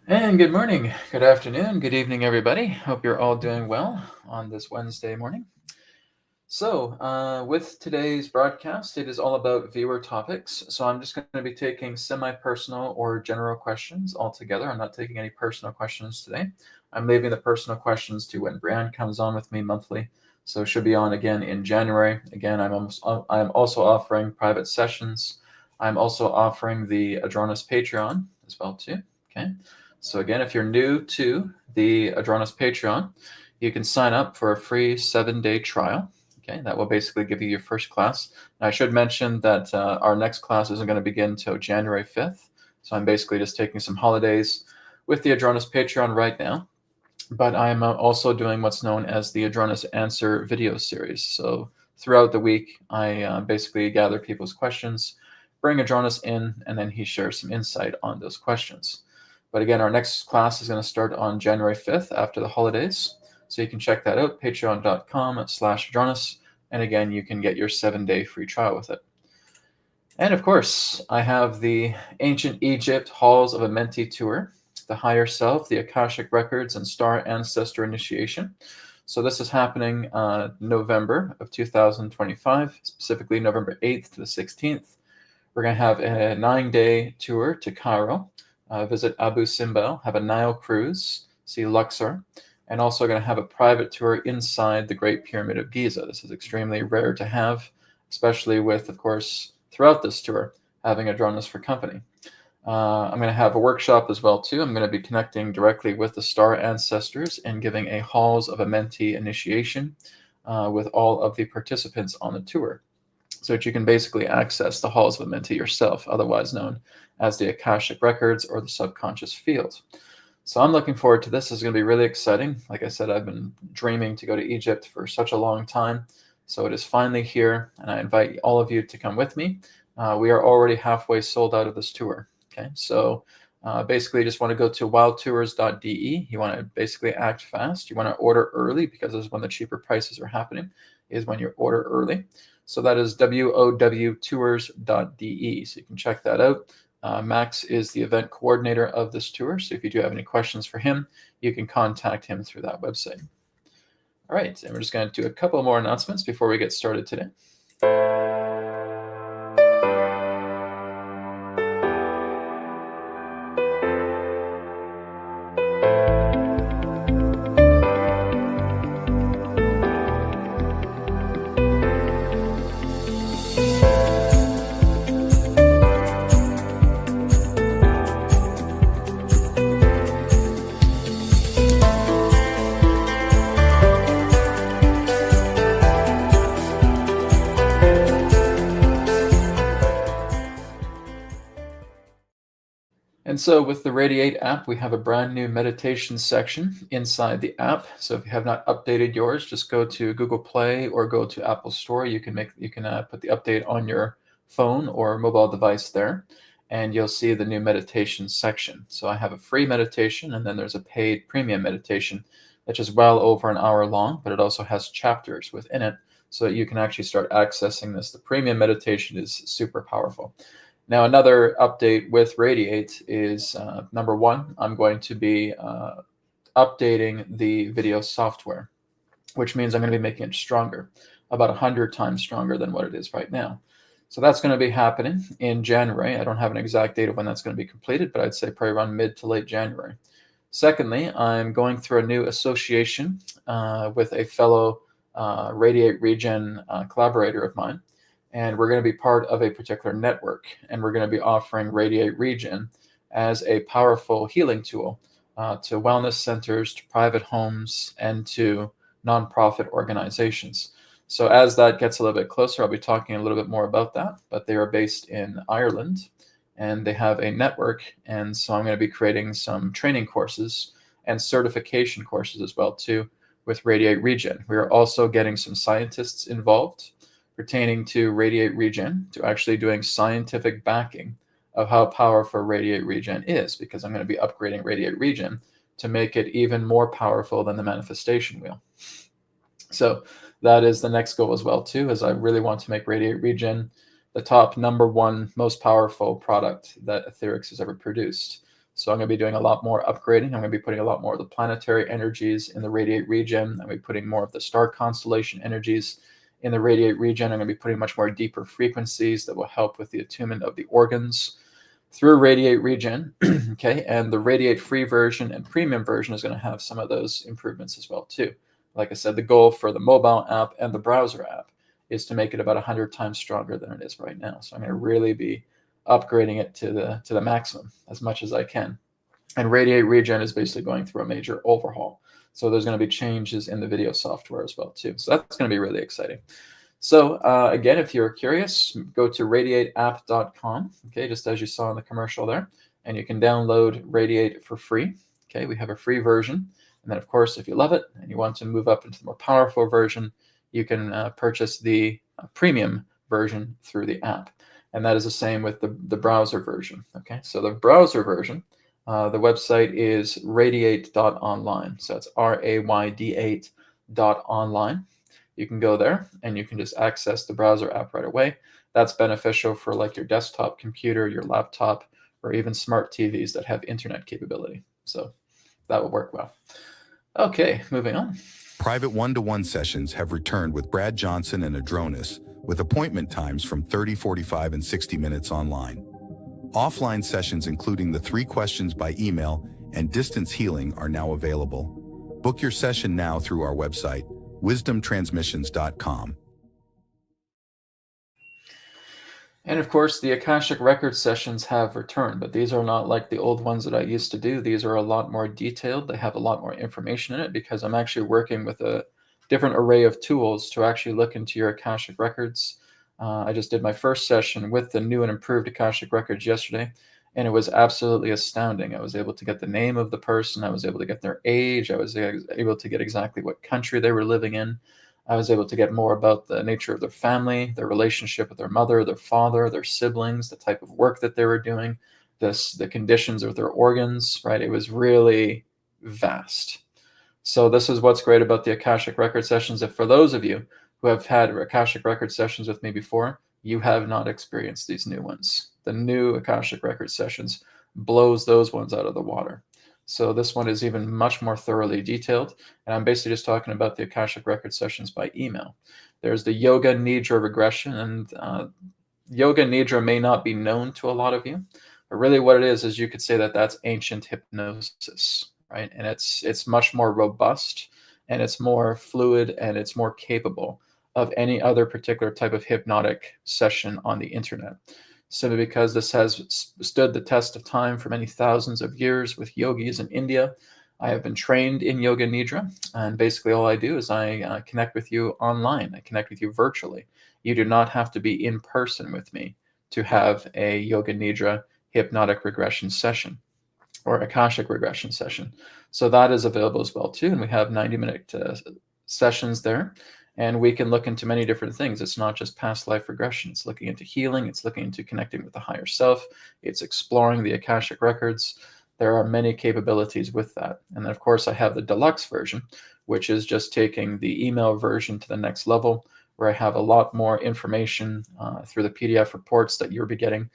And good morning, good afternoon, good evening, everybody. Hope you're all doing well on this Wednesday morning. So, with today's broadcast, it is all about viewer topics. So, I'm just going to be taking semi personal or general questions altogether. I'm not taking any personal questions today. I'm leaving the personal questions to when Brian comes on with me monthly. So, should be on again in January. Again, I'm also offering private sessions. I'm also offering the Adronis Patreon as well too. Okay. So again, if you're new to the Adronis Patreon, you can sign up for a free 7-day trial. Okay, that will basically give you your first class. And I should mention that our next class isn't going to begin until January 5th. So I'm basically just taking some holidays with the Adronis Patreon right now. But I'm also doing what's known as the Adronis Answer video series. So throughout the week, I basically gather people's questions, bring Adronis in, and then he shares some insight on those questions. But again, our next class is going to start on January 5th after the holidays. So you can check that out, patreon.com/Adronis. And again, you can get your 7-day free trial with it. And of course, I have the Ancient Egypt Halls of Amenti tour, the Higher Self, the Akashic Records, and Star Ancestor Initiation. So this is happening November of 2025, specifically November 8th to the 16th. We're going to have a 9-day tour to Cairo, visit Abu Simbel, have a Nile cruise, see Luxor, and also going to have a private tour inside the Great Pyramid of Giza. This is extremely rare to have, especially with, of course, throughout this tour, having Adronis for company. I'm going to have a workshop as well, too. I'm going to be connecting directly with the star ancestors and giving a Halls of Amenti initiation with all of the participants on the tour, so that you can basically access the Halls of Amenti yourself, otherwise known as the Akashic Records or the subconscious field. So I'm looking forward to this. This is going to be really exciting. Like I said, I've been dreaming to go to Egypt for such a long time. So it is finally here, and I invite all of you to come with me. We are already halfway sold out of this tour. Okay, so basically, you just want to go to wildtours.de. You want to basically act fast. You want to order early because this is when the cheaper prices are happening, is when you order early. So that is wowtours.de. So you can check that out. Max is the event coordinator of this tour. So if you do have any questions for him, you can contact him through that website. All right, and we're just going to do a couple more announcements before we get started today. And so with the Radiate app, we have a brand new meditation section inside the app. So if you have not updated yours, just go to Google Play or go to Apple Store. You can put the update on your phone or mobile device there, and you'll see the new meditation section. So I have a free meditation, and then there's a paid premium meditation, which is well over an hour long, but it also has chapters within it, so that you can actually start accessing this. The premium meditation is super powerful. Now, another update with Radiate is number one, I'm going to be updating the video software, which means I'm going to be making it stronger, about 100 times stronger than what it is right now. So that's going to be happening in January. I don't have an exact date of when that's going to be completed, but I'd say probably around mid to late January. Secondly, I'm going through a new association with a fellow Radiate Regen collaborator of mine. And we're going to be part of a particular network, and we're going to be offering Radiate Regen as a powerful healing tool to wellness centers, to private homes, and to nonprofit organizations. So as that gets a little bit closer, I'll be talking a little bit more about that, but they are based in Ireland, and they have a network, and so I'm going to be creating some training courses and certification courses as well, too, with Radiate Regen. We are also getting some scientists involved pertaining to Radiate Regen, to actually doing scientific backing of how powerful Radiate Regen is, because I'm going to be upgrading Radiate Regen to make it even more powerful than the manifestation wheel. So that is the next goal as well, too, is I really want to make Radiate Regen the top #1 most powerful product that Etherics has ever produced. So I'm going to be doing a lot more upgrading. I'm going to be putting a lot more of the planetary energies in the radiate regen. I'm going to be putting more of the star constellation energies in the radiate regen. I'm going to be putting much more deeper frequencies that will help with the attunement of the organs through radiate regen. Okay, and the radiate free version and premium version is going to have some of those improvements as well too. Like I said, the goal for the mobile app and the browser app is to make it about 100 times stronger than it is right now. So I'm going to really be upgrading it to the maximum as much as I can. And radiate regen is basically going through a major overhaul. So there's going to be changes in the video software as well too. So that's going to be really exciting. So again, if you're curious, go to radiateapp.com, okay, just as you saw in the commercial there, and you can download Radiate for free. Okay, we have a free version. And then, of course, if you love it and you want to move up into the more powerful version, you can purchase the premium version through the app. And that is the same with the browser version. Okay, so the browser version, the website is radiate.online. So it's RAYD8.online. You can go there and you can just access the browser app right away. That's beneficial for like your desktop computer, your laptop, or even smart TVs that have internet capability. So that will work well. Okay, moving on. Private one-to-one sessions have returned with Brad Johnson and Adronis, with appointment times from 30, 45, and 60 minutes online. Offline sessions, including the 3 questions by email and distance healing, are now available. Book your session now through our website, wisdomtransmissions.com. And of course, the Akashic Record sessions have returned, but these are not like the old ones that I used to do. These are a lot more detailed. They have a lot more information in it because I'm actually working with a different array of tools to actually look into your Akashic Records. I just did my first session with the new and improved Akashic Records yesterday, and it was absolutely astounding. I was able to get the name of the person. I was able to get their age. I was able to get exactly what country they were living in. I was able to get more about the nature of their family, their relationship with their mother, their father, their siblings, the type of work that they were doing, the conditions of their organs, right? It was really vast. So this is what's great about the Akashic Record sessions. If for those of you who have had Akashic Record sessions with me before, you have not experienced these new ones. The new Akashic Record sessions blows those ones out of the water. So this one is even much more thoroughly detailed. And I'm basically just talking about the Akashic Record sessions by email. There's the Yoga Nidra regression, and Yoga Nidra may not be known to a lot of you, but really what it is you could say that that's ancient hypnosis, right? And it's much more robust, and it's more fluid, and it's more capable of any other particular type of hypnotic session on the internet. Simply because this has stood the test of time for many thousands of years with yogis in India. I have been trained in Yoga Nidra, and basically all I do is I connect with you online. I connect with you virtually. You do not have to be in person with me to have a Yoga Nidra hypnotic regression session or Akashic regression session. So that is available as well too, and we have 90-minute sessions there. And we can look into many different things. It's not just past life regression. It's looking into healing. It's looking into connecting with the higher self. It's exploring the Akashic Records. There are many capabilities with that. And then, of course, I have the deluxe version, which is just taking the email version to the next level, where I have a lot more information through the PDF reports that you'll be getting,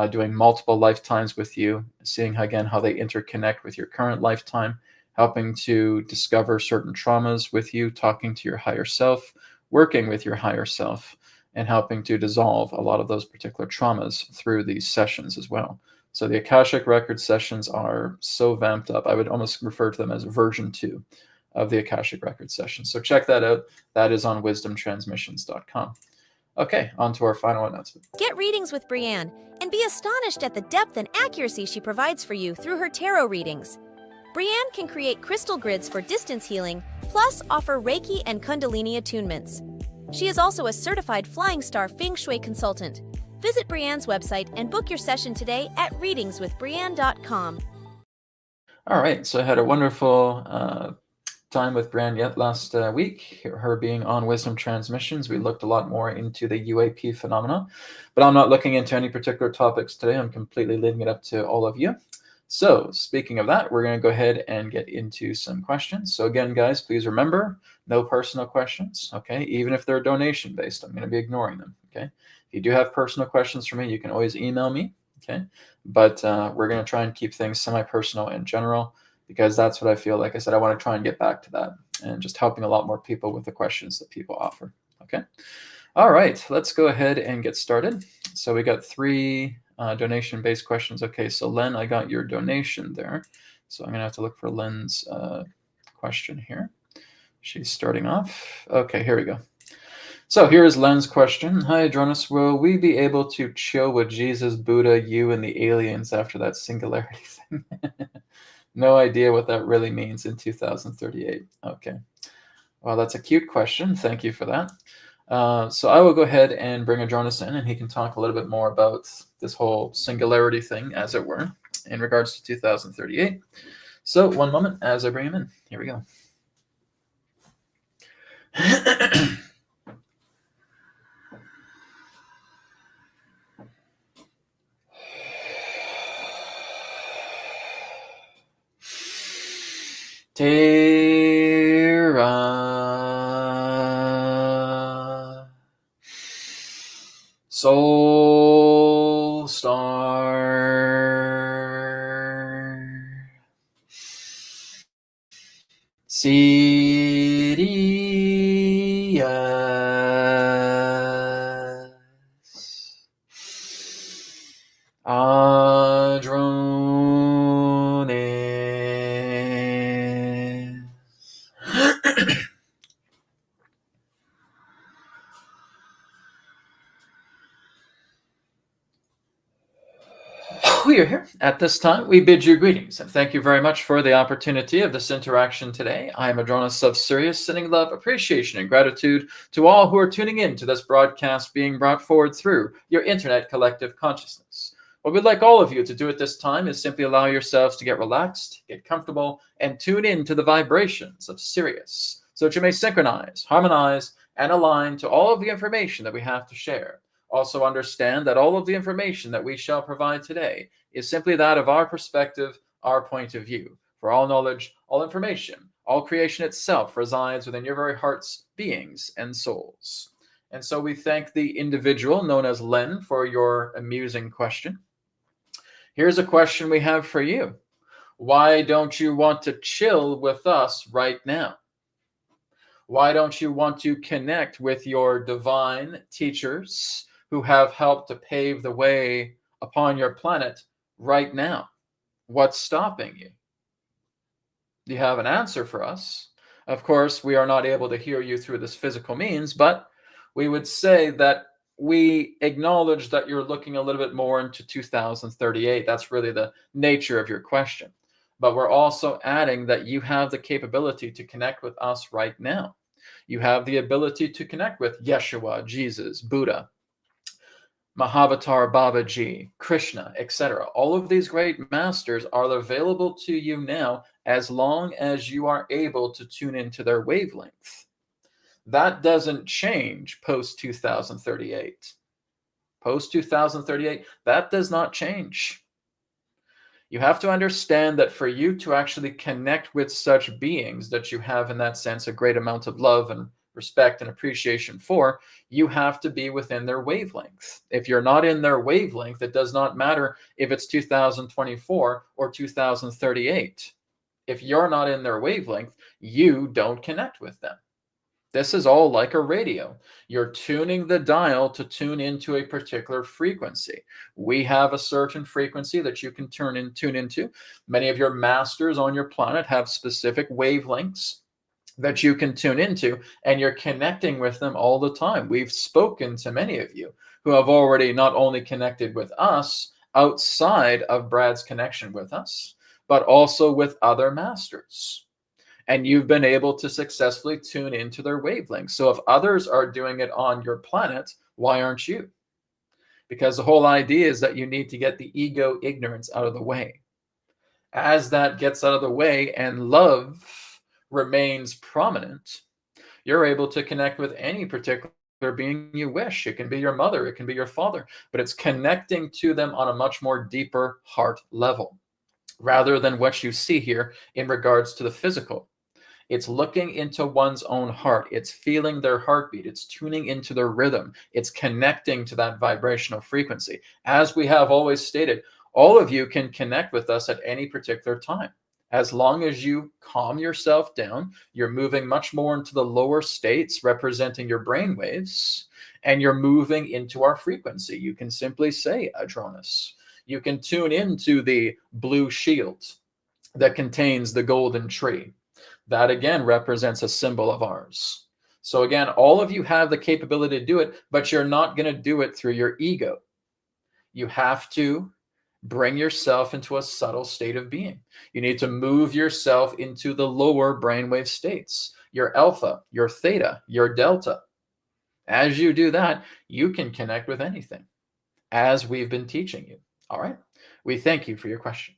doing multiple lifetimes with you, seeing, again, how they interconnect with your current lifetime, helping to discover certain traumas with you, talking to your higher self, working with your higher self, and helping to dissolve a lot of those particular traumas through these sessions as well. So the Akashic Record sessions are so vamped up. I would almost refer to them as version 2 of the Akashic Record sessions. So check that out. That is on wisdomtransmissions.com. Okay, on to our final announcement. Get readings with Brianne and be astonished at the depth and accuracy she provides for you through her tarot readings. Brianne can create crystal grids for distance healing, plus offer Reiki and Kundalini attunements. She is also a certified Flying Star Feng Shui consultant. Visit Brianne's website and book your session today at readingswithbrianne.com. All right, so I had a wonderful time with Brianne last week, her being on Wisdom Transmissions. We looked a lot more into the UAP phenomena, but I'm not looking into any particular topics today. I'm completely leaving it up to all of you. So speaking of that, we're going to go ahead and get into some questions. So again, guys, please remember, no personal questions, okay? Even if they're donation-based, I'm going to be ignoring them, okay? If you do have personal questions for me, you can always email me. Okay. But we're going to try and keep things semi-personal and general, because that's what I feel. Like I said, I want to try and get back to that and just helping a lot more people with the questions that people offer. Okay. All right, let's go ahead and get started. So we got 3 donation-based questions. Okay, so Len, I got your donation there. So I'm going to have to look for Len's question here. She's starting off. Okay, here we go. So here is Len's question. Hi, Adronis. Will we be able to chill with Jesus, Buddha, you, and the aliens after that singularity thing? No idea what that really means in 2038. Okay. Well, that's a cute question. Thank you for that. So I will go ahead and bring Adronis in, and he can talk a little bit more about this whole singularity thing, as it were, in regards to 2038. So one moment as I bring him in. Here we go. Terra Soul Star Sirius Adronis. We are here at this time. We bid you greetings and thank you very much for the opportunity of this interaction today. I am Adronis of Sirius, sending love, appreciation, and gratitude to all who are tuning in to this broadcast being brought forward through your internet collective consciousness. What we'd like all of you to do at this time is simply allow yourselves to get relaxed, get comfortable, and tune in to the vibrations of Sirius so that you may synchronize, harmonize, and align to all of the information that we have to share. Also understand that all of the information that we shall provide today is simply that of our perspective, our point of view. For all knowledge, all information, all creation itself resides within your very hearts, beings, and souls. And so we thank the individual known as Len for your amusing question. Here's a question we have for you. Why don't you want to chill with us right now? Why don't you want to connect with your divine teachers who have helped to pave the way upon your planet right now? What's stopping you? Do you have an answer for us? Of course, we are not able to hear you through this physical means, but we would say that we acknowledge that you're looking a little bit more into 2038. That's really the nature of your question. But we're also adding that you have the capability to connect with us right now. You have the ability to connect with Yeshua, Jesus, Buddha, Mahavatar Babaji, Krishna, etc. All of these great masters are available to you now as long as you are able to tune into their wavelength. That doesn't change post 2038. Post 2038, that does not change. You have to understand that for you to actually connect with such beings that you have, in that sense, a great amount of love and respect and appreciation for, you have to be within their wavelength. If you're not in their wavelength, it does not matter if it's 2024 or 2038. If you're not in their wavelength, you don't connect with them. This is all like a radio. You're tuning the dial to tune into a particular frequency. We have a certain frequency that you can tune into. Many of your masters on your planet have specific wavelengths that you can tune into, and you're connecting with them all the time. We've spoken to many of you who have already not only connected with us outside of Brad's connection with us, but also with other masters. And you've been able to successfully tune into their wavelengths. So if others are doing it on your planet, why aren't you? Because the whole idea is that you need to get the ego ignorance out of the way. As that gets out of the way and love remains prominent, you're able to connect with any particular being you wish. It can be your mother, it can be your father, but it's connecting to them on a much more deeper heart level, rather than what you see here in regards to the physical. It's looking into one's own heart. It's feeling their heartbeat. It's tuning into their rhythm. It's connecting to that vibrational frequency. As we have always stated, all of you can connect with us at any particular time. As long as you calm yourself down, you're moving much more into the lower states representing your brain waves, and you're moving into our frequency. You can simply say Adronis. You can tune into the blue shield that contains the golden tree. That again represents a symbol of ours. So again, all of you have the capability to do it, but you're not going to do it through your ego. You have to bring yourself into a subtle state of being. You need to move yourself into the lower brainwave states, your alpha, your theta, your delta. As you do that, you can connect with anything, as we've been teaching you. All right? We thank you for your question.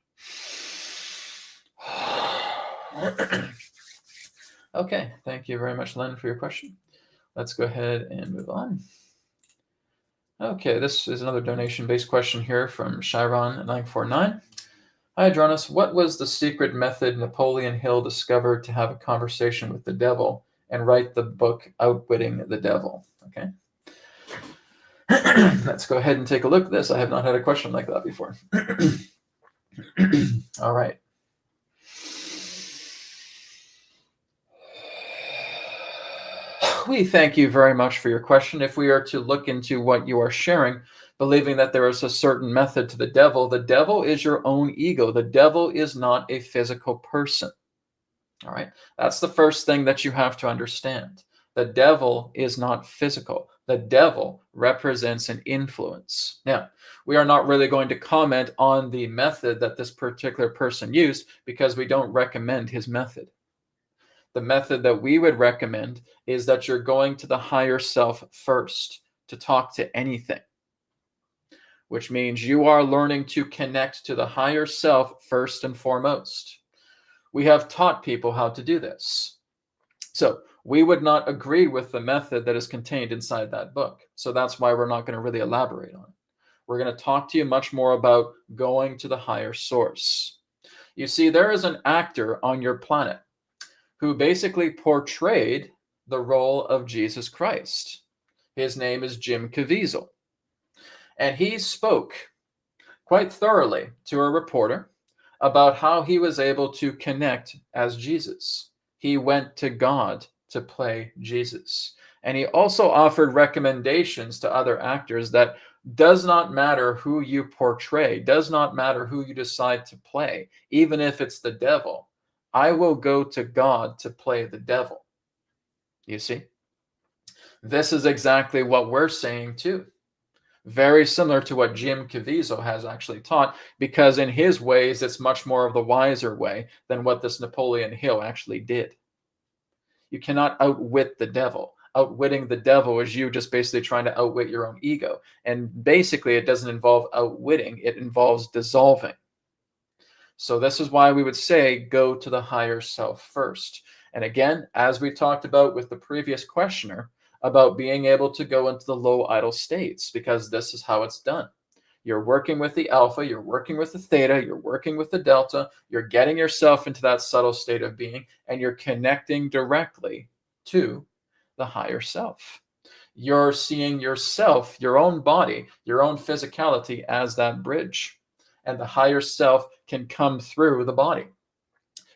Okay, thank you very much, Len, for your question. Let's go ahead and move on. Okay, this is another donation-based question here from Chiron949. Hi, Adronis. What was the secret method Napoleon Hill discovered to have a conversation with the devil and write the book Outwitting the Devil? Okay. Let's go ahead and take a look at this. I have not had a question like that before. All right. We thank you very much for your question. If we are to look into what you are sharing, believing that there is a certain method to the devil is your own ego. The devil is not a physical person. All right. That's the first thing that you have to understand. The devil is not physical. The devil represents an influence. Now, we are not really going to comment on the method that this particular person used because we don't recommend his method. The method that we would recommend is that you're going to the higher self first to talk to anything, which means you are learning to connect to the higher self first and foremost. We have taught people how to do this. So we would not agree with the method that is contained inside that book. So that's why we're not going to really elaborate on it. We're going to talk to you much more about going to the higher source. You see, there is an actor on your planet who basically portrayed the role of Jesus Christ. His name is Jim Caviezel. And he spoke quite thoroughly to a reporter about how he was able to connect as Jesus. He went to God to play Jesus. And he also offered recommendations to other actors that does not matter who you portray, does not matter who you decide to play, even if it's the devil. I will go to God to play the devil. You see? This is exactly what we're saying too. Very similar to what Jim Caviezel has actually taught, because in his ways, it's much more of the wiser way than what this Napoleon Hill actually did. You cannot outwit the devil. Outwitting the devil is you just basically trying to outwit your own ego. And basically, it doesn't involve outwitting. It involves dissolving. So this is why we would say go to the higher self first. And again, as we talked about with the previous questioner, about being able to go into the low idle states, because this is how it's done. You're working with the alpha, you're working with the theta, you're working with the delta, you're getting yourself into that subtle state of being, and you're connecting directly to the higher self. You're seeing yourself, your own body, your own physicality as that bridge. And the higher self can come through the body.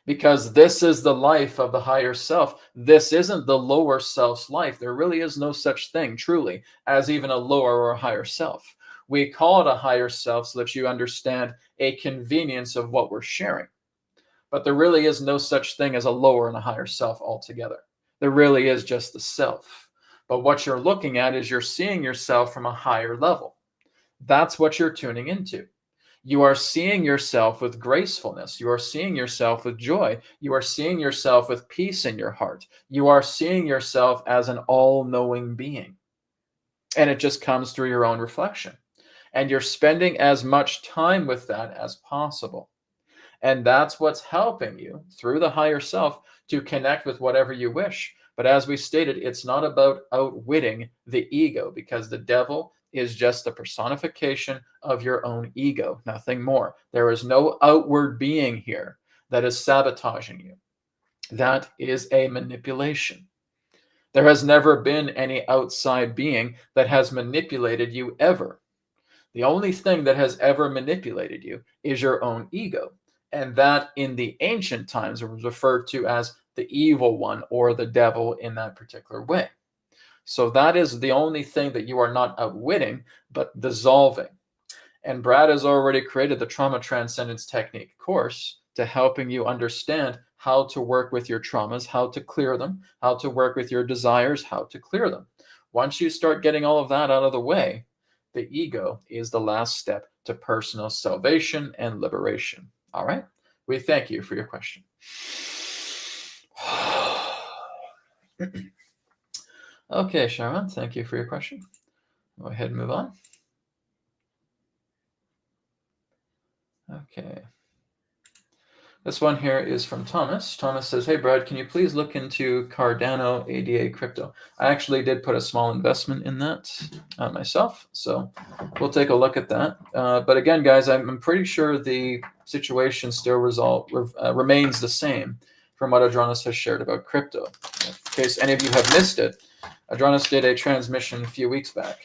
Because this is the life of the higher self. This isn't the lower self's life. There really is no such thing, truly, as even a lower or a higher self. We call it a higher self so that you understand a convenience of what we're sharing. But there really is no such thing as a lower and a higher self altogether. There really is just the self. But what you're looking at is you're seeing yourself from a higher level. That's what you're tuning into. You are seeing yourself with gracefulness. You are seeing yourself with joy. You are seeing yourself with peace in your heart. You are seeing yourself as an all-knowing being. And it just comes through your own reflection. And you're spending as much time with that as possible. And that's what's helping you through the higher self to connect with whatever you wish. But as we stated, it's not about outwitting the ego, because the devil is just the personification of your own ego, nothing more. There is no outward being here that is sabotaging you. That is a manipulation. There has never been any outside being that has manipulated you ever. The only thing that has ever manipulated you is your own ego. And that in the ancient times was referred to as the evil one or the devil in that particular way. So that is the only thing that you are not outwitting, but dissolving. And Brad has already created the Trauma Transcendence Technique course to helping you understand how to work with your traumas, how to clear them, how to work with your desires, how to clear them. Once you start getting all of that out of the way, the ego is the last step to personal salvation and liberation. All right? We thank you for your question. Okay, Sharon, thank you for your question. Go ahead and move on. Okay. This one here is from Thomas. Thomas says, hey, Brad, can you please look into Cardano ADA crypto? I actually did put a small investment in that myself, so we'll take a look at that. But again, guys, I'm pretty sure the situation still remains the same from what Adronis has shared about crypto. In case any of you have missed it, Adronis did a transmission a few weeks back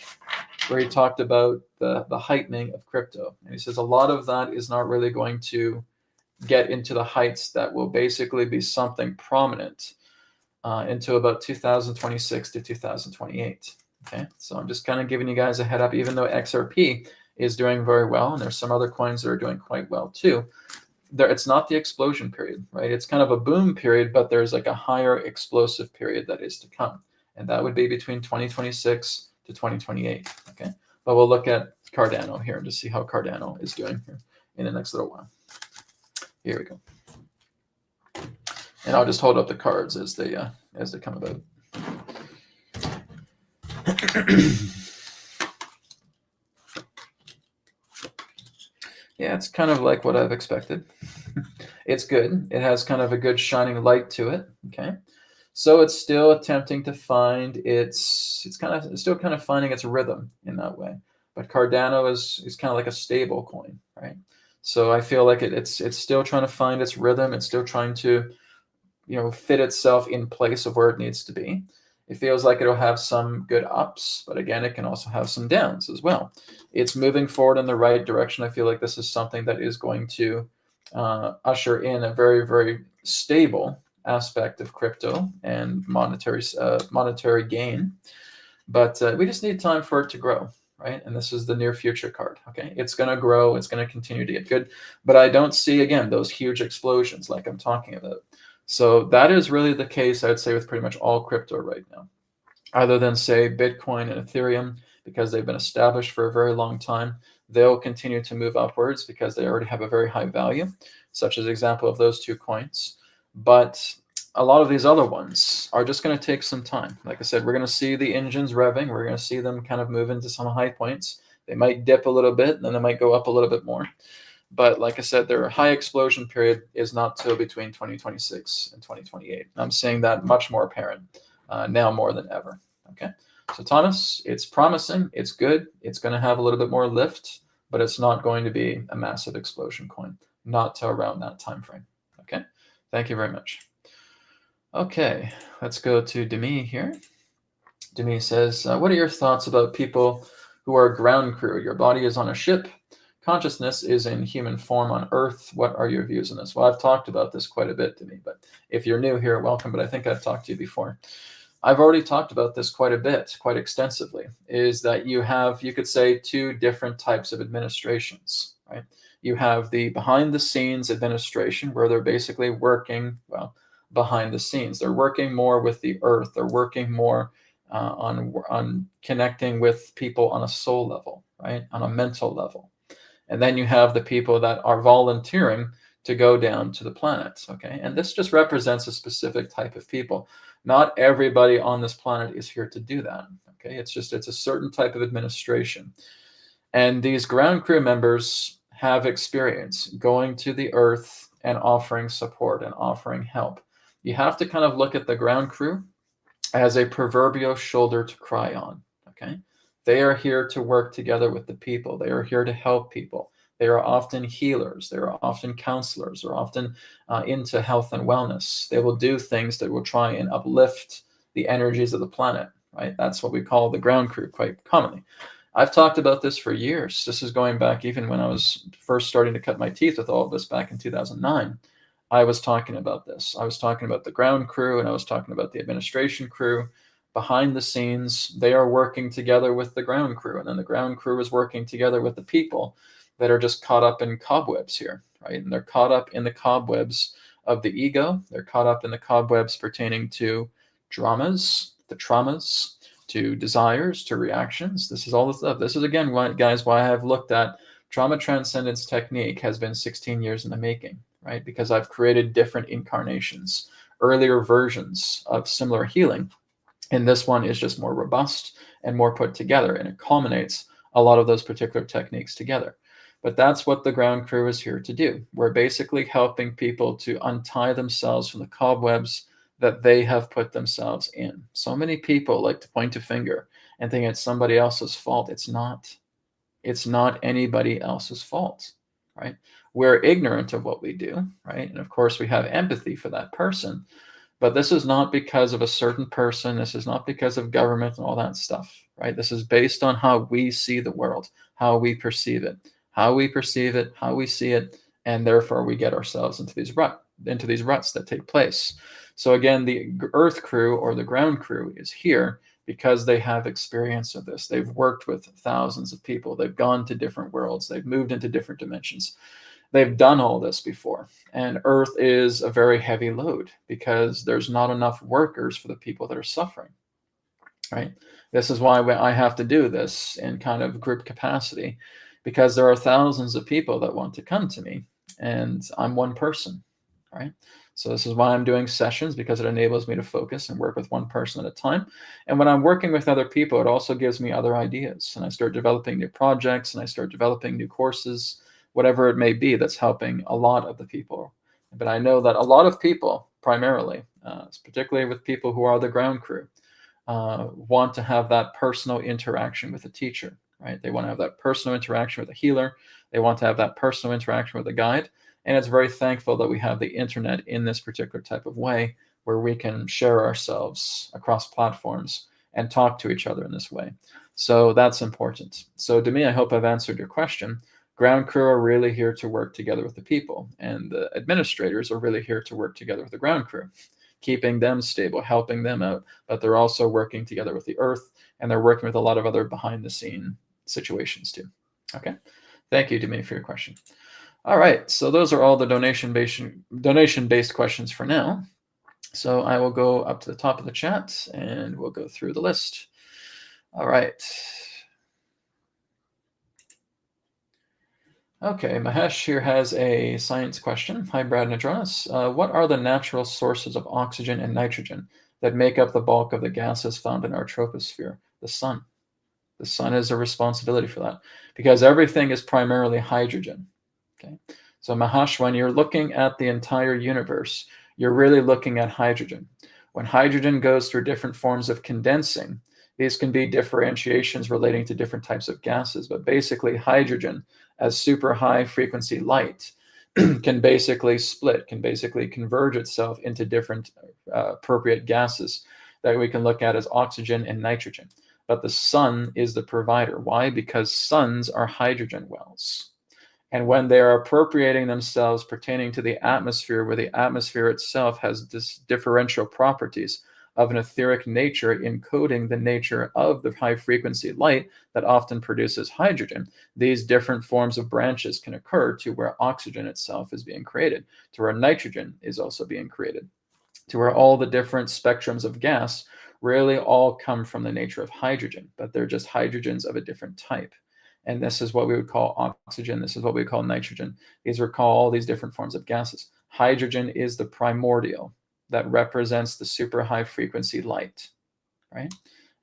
where he talked about the heightening of crypto. And he says a lot of that is not really going to get into the heights that will basically be something prominent until about 2026 to 2028. Okay, so I'm just kind of giving you guys a head up, even though XRP is doing very well, and there's some other coins that are doing quite well too. It's not the explosion period, right? It's kind of a boom period, but there's like a higher explosive period that is to come. And that would be between 2026 to 2028. Okay, but we'll look at Cardano here to see how Cardano is doing here in the next little while. Here we go. And I'll just hold up the cards as they come about. Yeah, it's kind of like what I've expected. It's good. It has kind of a good shining light to it. Okay. So it's still attempting to find it's still kind of finding its rhythm in that way. But Cardano is kind of like a stable coin, right? So I feel like it's still trying to find its rhythm. It's still trying to, fit itself in place of where it needs to be. It feels like it'll have some good ups, but again, it can also have some downs as well. It's moving forward in the right direction. I feel like this is something that is going to usher in a very, very stable aspect of crypto and monetary gain. But we just need time for it to grow, right? And this is the near future card, okay? It's going to grow. It's going to continue to get good. But I don't see, again, those huge explosions like I'm talking about. So that is really the case, I'd say, with pretty much all crypto right now, other than, say, Bitcoin and Ethereum, because they've been established for a very long time. They'll continue to move upwards because they already have a very high value, such as an example of those two coins. But a lot of these other ones are just going to take some time. Like I said, we're going to see the engines revving. We're going to see them kind of move into some high points. They might dip a little bit, and then they might go up a little bit more. But like I said, their high explosion period is not till between 2026 and 2028. I'm seeing that much more apparent now more than ever. Okay, so Thomas, it's promising. It's good. It's going to have a little bit more lift, but it's not going to be a massive explosion coin, not till around that time frame. Okay, thank you very much. Okay, let's go to Demi here. Demi says, what are your thoughts about people who are ground crew? Your body is on a ship. Consciousness is in human form on Earth. What are your views on this? Well, I've talked about this quite a bit, Demi, but if you're new here, welcome, but I think I've talked to you before. I've already talked about this quite a bit, quite extensively, is that you could say, two different types of administrations, right? You have the behind the scenes administration where they're basically working, behind the scenes. They're working more with the earth. They're working more on connecting with people on a soul level, right? On a mental level. And then you have the people that are volunteering to go down to the planet, okay? And this just represents a specific type of people. Not everybody on this planet is here to do that, okay? It's a certain type of administration. And these ground crew members have experience going to the earth and offering support and offering help. You have to kind of look at the ground crew as a proverbial shoulder to cry on, okay? They are here to work together with the people. They are here to help people. They are often healers. They are often counselors. They're often into health and wellness. They will do things that will try and uplift the energies of the planet, right? That's what we call the ground crew quite commonly. I've talked about this for years. This is going back even when I was first starting to cut my teeth with all of this back in 2009. I was talking about this. I was talking about the ground crew, and I was talking about the administration crew. Behind the scenes, they are working together with the ground crew, and then the ground crew is working together with the people that are just caught up in cobwebs here, right? And they're caught up in the cobwebs of the ego. They're caught up in the cobwebs pertaining to dramas, the traumas, to desires, to reactions. This is all the stuff. This is, again, why, guys, why I've looked at trauma transcendence technique has been 16 years in the making, right? Because I've created different incarnations, earlier versions of similar healing. And this one is just more robust and more put together, and it culminates a lot of those particular techniques together. But that's what the ground crew is here to do. We're basically helping people to untie themselves from the cobwebs that they have put themselves in. So many people like to point a finger and think it's somebody else's fault. It's not. It's not anybody else's fault, right? We're ignorant of what we do, right? And of course, we have empathy for that person. But this is not because of a certain person. This is not because of government and all that stuff, right? This is based on how we see the world, how we perceive it, how we perceive it, how we see it, and therefore we get ourselves into these ruts that take place. So again, the earth crew or the ground crew is here because they have experience of this. They've worked with thousands of people. They've gone to different worlds. They've moved into different dimensions. They've done all this before. And Earth is a very heavy load because there's not enough workers for the people that are suffering, right? This is why I have to do this in kind of group capacity, because there are thousands of people that want to come to me, and I'm one person, right? So this is why I'm doing sessions, because it enables me to focus and work with one person at a time. And when I'm working with other people, it also gives me other ideas, and I start developing new projects, and I start developing new courses, whatever it may be, that's helping a lot of the people. But I know that a lot of people, primarily, particularly with people who are the ground crew, want to have that personal interaction with a teacher, right? They want to have that personal interaction with a healer. They want to have that personal interaction with a guide. And it's very thankful that we have the internet in this particular type of way, where we can share ourselves across platforms and talk to each other in this way. So that's important. So to me, I hope I've answered your question. Ground crew are really here to work together with the people, and the administrators are really here to work together with the ground crew, keeping them stable, helping them out. But they're also working together with the earth, and they're working with a lot of other behind the scene situations too. Okay. Thank you, Demi, for your question. All right. So those are all the donation-based questions for now. So I will go up to the top of the chat and we'll go through the list. All right. Okay, Mahesh here has a science question. Hi, Brad and Adronis. What are the natural sources of oxygen and nitrogen that make up the bulk of the gases found in our troposphere? The sun. The sun is a responsibility for that, because everything is primarily hydrogen. Okay, so Mahesh, when you're looking at the entire universe, you're really looking at hydrogen. When hydrogen goes through different forms of condensing, these can be differentiations relating to different types of gases, but basically hydrogen as super high frequency light can basically split, can basically converge itself into different appropriate gases that we can look at as oxygen and nitrogen. But the sun is the provider. Why? Because suns are hydrogen wells. And when they are appropriating themselves pertaining to the atmosphere, where the atmosphere itself has this differential properties of an etheric nature encoding the nature of the high frequency light that often produces hydrogen, these different forms of branches can occur to where oxygen itself is being created, to where nitrogen is also being created, to where all the different spectrums of gas really all come from the nature of hydrogen, but they're just hydrogens of a different type. And this is what we would call oxygen. This is what we call nitrogen. These are called all these different forms of gases. Hydrogen is the primordial that represents the super high frequency light, right?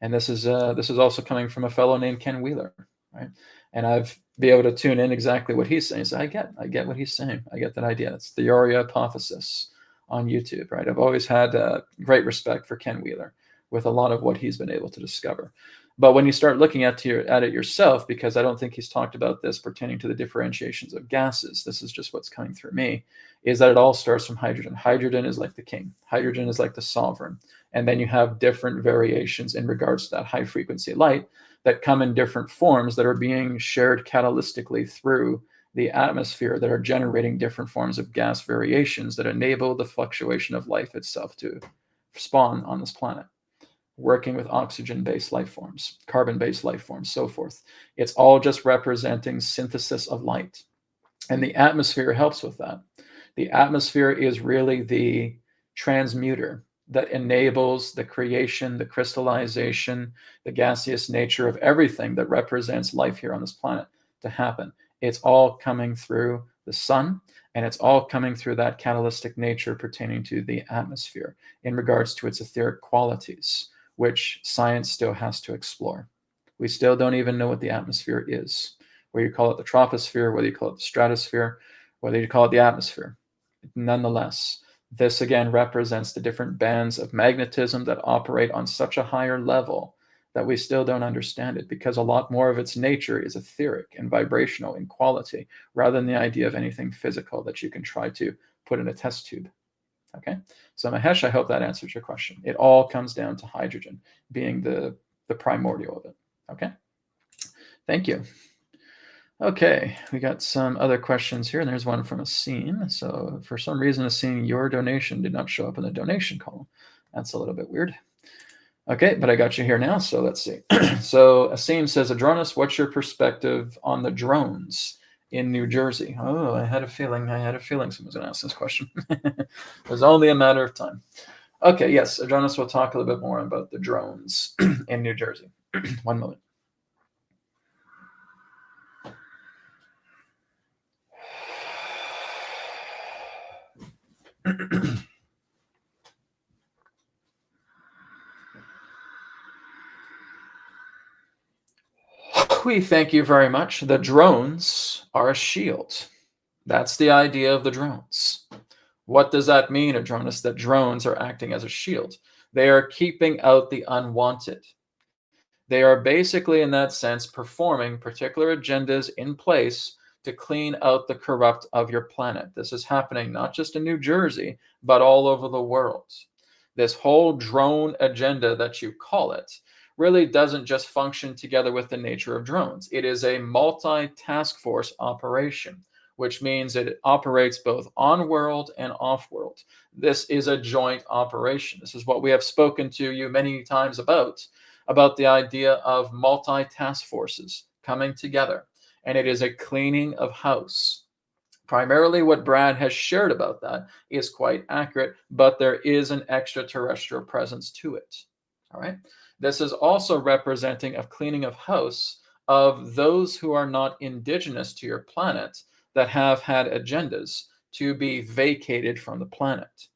And this is also coming from a fellow named Ken Wheeler, right? And I've been able to tune in exactly what he's saying. So I get what he's saying. I get that idea. It's the Theoria hypothesis on YouTube, right? I've always had great respect for Ken Wheeler with a lot of what he's been able to discover. But when you start looking at it yourself, because I don't think he's talked about this pertaining to the differentiations of gases, this is just what's coming through me, is that it all starts from hydrogen. Hydrogen is like the king. Hydrogen is like the sovereign. And then you have different variations in regards to that high frequency light that come in different forms that are being shared catalytically through the atmosphere, that are generating different forms of gas variations that enable the fluctuation of life itself to spawn on this planet, working with oxygen-based life forms, carbon-based life forms, so forth. It's all just representing synthesis of light. And the atmosphere helps with that. The atmosphere is really the transmuter that enables the creation, the crystallization, the gaseous nature of everything that represents life here on this planet to happen. It's all coming through the sun, and it's all coming through that catalytic nature pertaining to the atmosphere in regards to its etheric qualities, which science still has to explore. We still don't even know what the atmosphere is, whether you call it the troposphere, whether you call it the stratosphere, whether you call it the atmosphere. Nonetheless, this again represents the different bands of magnetism that operate on such a higher level that we still don't understand it, because a lot more of its nature is etheric and vibrational in quality, rather than the idea of anything physical that you can try to put in a test tube. Okay, so Mahesh, I hope that answers your question. It all comes down to hydrogen being the primordial of it. Okay, thank you. Okay, we got some other questions here, and there's one from Asim. So for some reason, Asim, your donation did not show up in the donation column. That's a little bit weird. Okay, but I got you here now, so let's see. So Asim says, Adronis, what's your perspective on the drones in New Jersey? Oh, I had a feeling someone's going to ask this question. It was only a matter of time. Okay, yes, Adronis will talk a little bit more about the drones in New Jersey. One moment. We thank you very much. The drones are a shield. That's the idea of the drones. What does that mean, Adronis, that drones are acting as a shield? They are keeping out the unwanted. They are basically, in that sense, performing particular agendas in place to clean out the corrupt of your planet. This is happening not just in New Jersey, but all over the world. This whole drone agenda that you call it really doesn't just function together with the nature of drones. It is a multi-task force operation, which means it operates both on-world and off-world. This is a joint operation. This is what we have spoken to you many times about the idea of multi-task forces coming together. And it is a cleaning of house. Primarily what Brad has shared about that is quite accurate, but there is an extraterrestrial presence to it. All right. This is also representing a cleaning of house of those who are not indigenous to your planet that have had agendas to be vacated from the planet.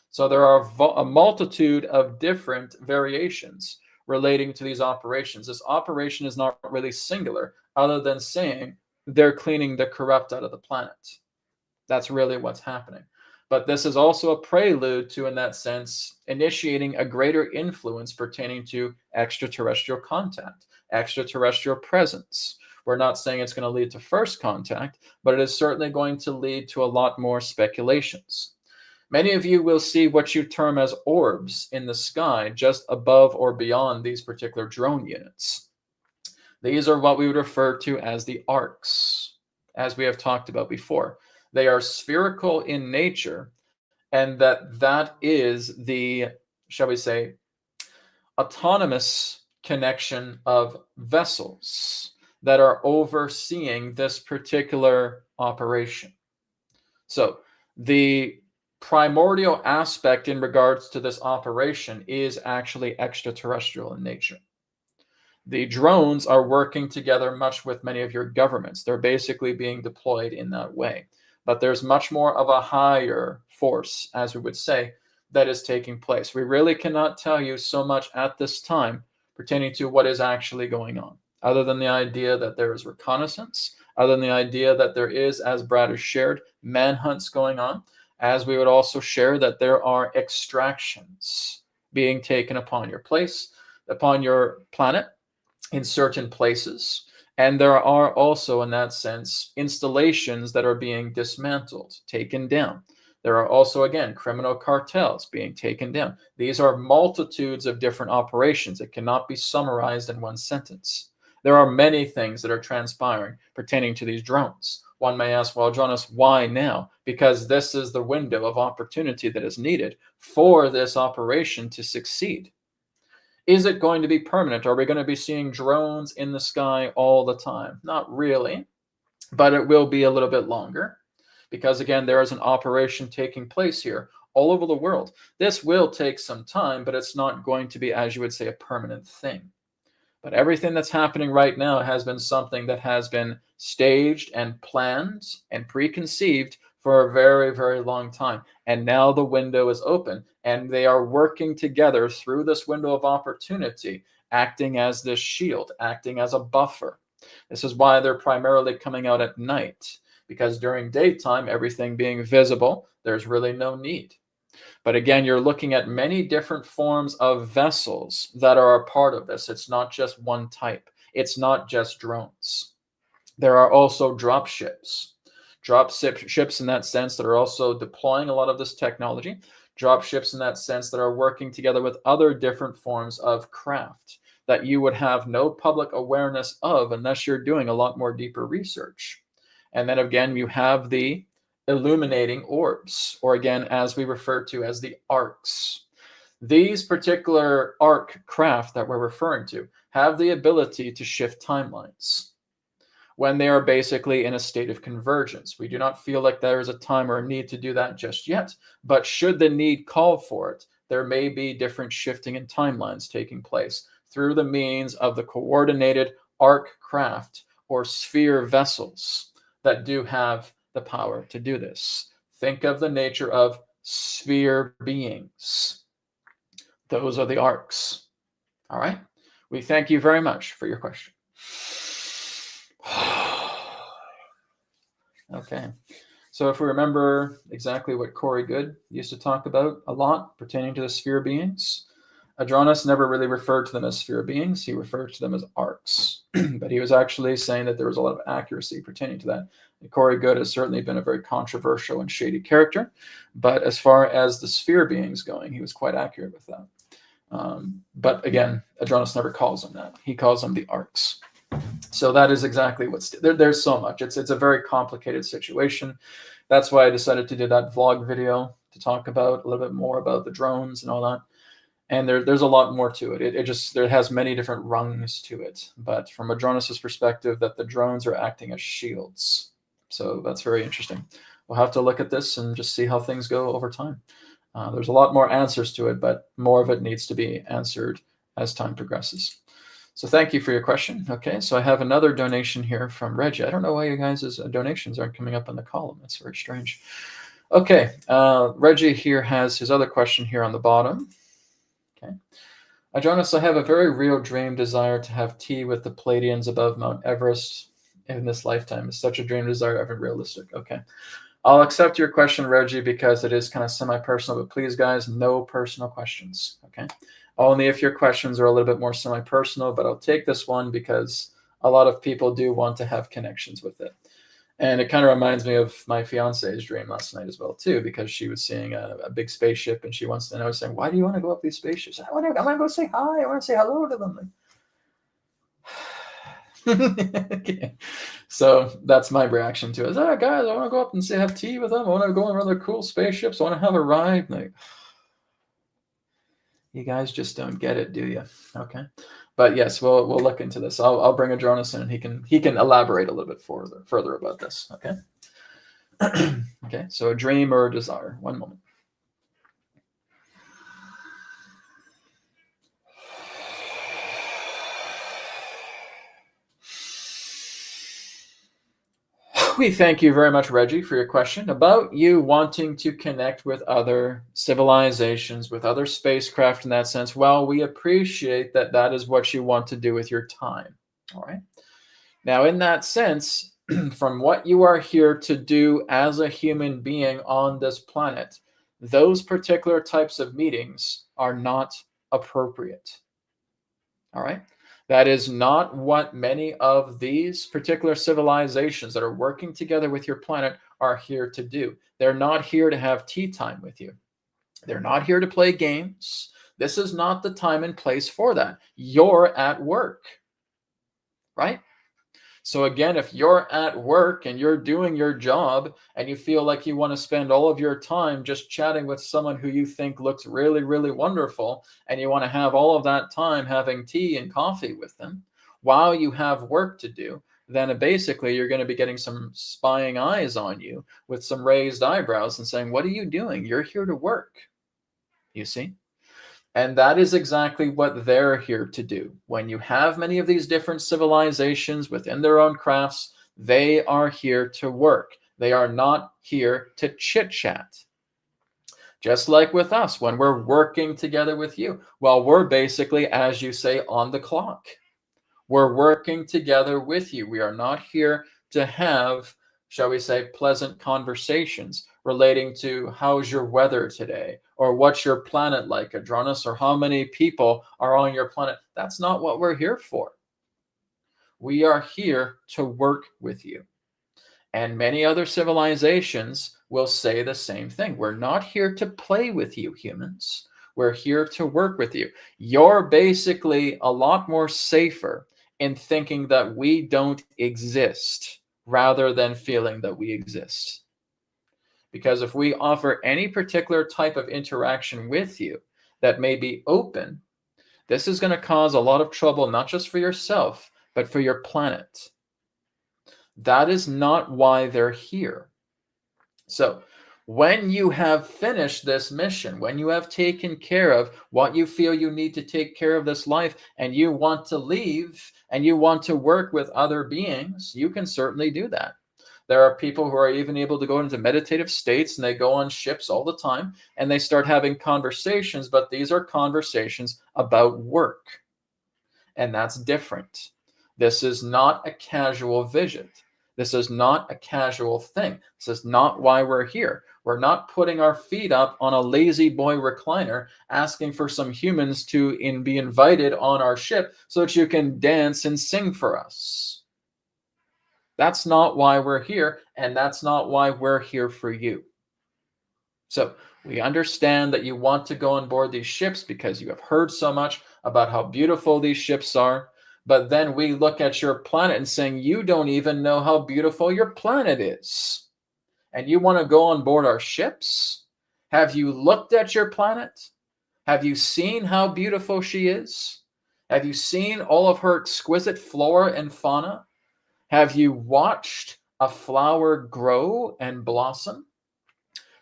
So there are a multitude of different variations relating to these operations. This operation is not really singular, other than saying they're cleaning the corrupt out of the planet. That's really what's happening. But this is also a prelude to, in that sense, initiating a greater influence pertaining to extraterrestrial contact, extraterrestrial presence. We're not saying it's going to lead to first contact, but it is certainly going to lead to a lot more speculations. Many of you will see what you term as orbs in the sky just above or beyond these particular drone units. These are what we would refer to as the arcs, as we have talked about before. They are spherical in nature, and that is the, shall we say, autonomous connection of vessels that are overseeing this particular operation. So the primordial aspect in regards to this operation is actually extraterrestrial in nature. The drones are working together much with many of your governments. They're basically being deployed in that way. But there's much more of a higher force, as we would say, that is taking place. We really cannot tell you so much at this time pertaining to what is actually going on, other than the idea that there is reconnaissance, other than the idea that there is, as Brad has shared, manhunts going on, as we would also share that there are extractions being taken upon your place, upon your planet, in certain places. And there are also, in that sense, installations that are being dismantled, taken down. There are also, again, criminal cartels being taken down. These are multitudes of different operations. It cannot be summarized in one sentence. There are many things that are transpiring pertaining to these drones. One may ask, well, Jonas, why now? Because this is the window of opportunity that is needed for this operation to succeed. Is it going to be permanent? Are we going to be seeing drones in the sky all the time? Not really, but it will be a little bit longer because, again, there is an operation taking place here all over the world. This will take some time, but it's not going to be, as you would say, a permanent thing. But everything that's happening right now has been something that has been staged and planned and preconceived for a very, very long time. And now the window is open, and they are working together through this window of opportunity, acting as this shield, acting as a buffer. This is why they're primarily coming out at night, because during daytime, everything being visible, there's really no need. But again, you're looking at many different forms of vessels that are a part of this. It's not just one type. It's not just drones. There are also drop ships. Ships in that sense that are also deploying a lot of this technology. Drop ships in that sense that are working together with other different forms of craft that you would have no public awareness of unless you're doing a lot more deeper research. And then again, you have the illuminating orbs, or again, as we refer to as the arcs. These particular arc craft that we're referring to have the ability to shift timelines when they are basically in a state of convergence. We do not feel like there is a time or a need to do that just yet, but should the need call for it, there may be different shifting in timelines taking place through the means of the coordinated arc craft or sphere vessels that do have the power to do this. Think of the nature of sphere beings. Those are the arcs. All right. We thank you very much for your question. Okay. So if we remember exactly what Corey Good used to talk about a lot pertaining to the sphere beings, Adronis never really referred to them as sphere beings. He referred to them as arcs. But he was actually saying that there was a lot of accuracy pertaining to that. Corey Good has certainly been a very controversial and shady character. But as far as the sphere beings going, he was quite accurate with that. But again, Adronis never calls them that. He calls them the arcs. So that is exactly what's there's so much. It's a very complicated situation. That's why I decided to do that vlog video to talk about a little bit more about the drones and all that. And there's a lot more to it. It just there has many different rungs to it. But from Adronis's perspective, that the drones are acting as shields. So that's very interesting. We'll have to look at this and just see how things go over time. There's a lot more answers to it, but more of it needs to be answered as time progresses. So thank you for your question. Okay, so I have another donation here from Reggie. I don't know why you guys' donations aren't coming up on the column. That's very strange. Okay, Reggie here has his other question here on the bottom. Okay. Adronis, I have a very real dream desire to have tea with the Pleiadians above Mount Everest in this lifetime. It's such a dream desire, ever realistic. Okay. I'll accept your question, Reggie, because it is kind of semi-personal, but please, guys, no personal questions. Okay. Only if your questions are a little bit more semi-personal, but I'll take this one because a lot of people do want to have connections with it. And it kind of reminds me of my fiance's dream last night as well, too, because she was seeing a big spaceship and she wants to, and I was saying, why do you want to go up these spaceships? I want to go say hi. I want to say hello to them. Okay. So that's my reaction to it. Guys, I want to go up and say have tea with them. I want to go on other cool spaceships. I want to have a ride. Like, you guys just don't get it, do you? Okay. But yes, we'll look into this. I'll bring Adronis in and he can elaborate a little bit further about this. Okay. Okay. So a dream or a desire. One moment. We thank you very much, Reggie, for your question about you wanting to connect with other civilizations, with other spacecraft in that sense. Well, we appreciate that that is what you want to do with your time. All right. Now, in that sense, from what you are here to do as a human being on this planet, those particular types of meetings are not appropriate. All right. That is not what many of these particular civilizations that are working together with your planet are here to do. They're not here to have tea time with you. They're not here to play games. This is not the time and place for that. You're at work, right? So again, if you're at work and you're doing your job and you feel like you want to spend all of your time just chatting with someone who you think looks really, really wonderful, and you want to have all of that time having tea and coffee with them while you have work to do, then basically you're going to be getting some spying eyes on you with some raised eyebrows and saying, what are you doing? You're here to work. You see? And that is exactly what they're here to do. When you have many of these different civilizations within their own crafts, they are here to work. They are not here to chit-chat. Just like with us, when we're working together with you, well, we're basically, as you say, on the clock. We're working together with you. We are not here to have, shall we say, pleasant conversations relating to how's your weather today, or what's your planet like, Adronis, or how many people are on your planet. That's not what we're here for. We are here to work with you. And many other civilizations will say the same thing. We're not here to play with you, humans. We're here to work with you. You're basically a lot more safer in thinking that we don't exist rather than feeling that we exist. Because if we offer any particular type of interaction with you that may be open, this is going to cause a lot of trouble, not just for yourself, but for your planet. That is not why they're here. So, when you have finished this mission, when you have taken care of what you feel you need to take care of this life, and you want to leave and you want to work with other beings, you can certainly do that. There are people who are even able to go into meditative states, and they go on ships all the time and they start having conversations, but these are conversations about work. And that's different. This is not a casual visit. This is not a casual thing. This is not why we're here. We're not putting our feet up on a lazy boy recliner asking for some humans to be invited on our ship so that you can dance and sing for us. That's not why we're here, and that's not why we're here for you. So we understand that you want to go on board these ships because you have heard so much about how beautiful these ships are. But then we look at your planet and saying, you don't even know how beautiful your planet is. And you want to go on board our ships? Have you looked at your planet? Have you seen how beautiful she is? Have you seen all of her exquisite flora and fauna? Have you watched a flower grow and blossom?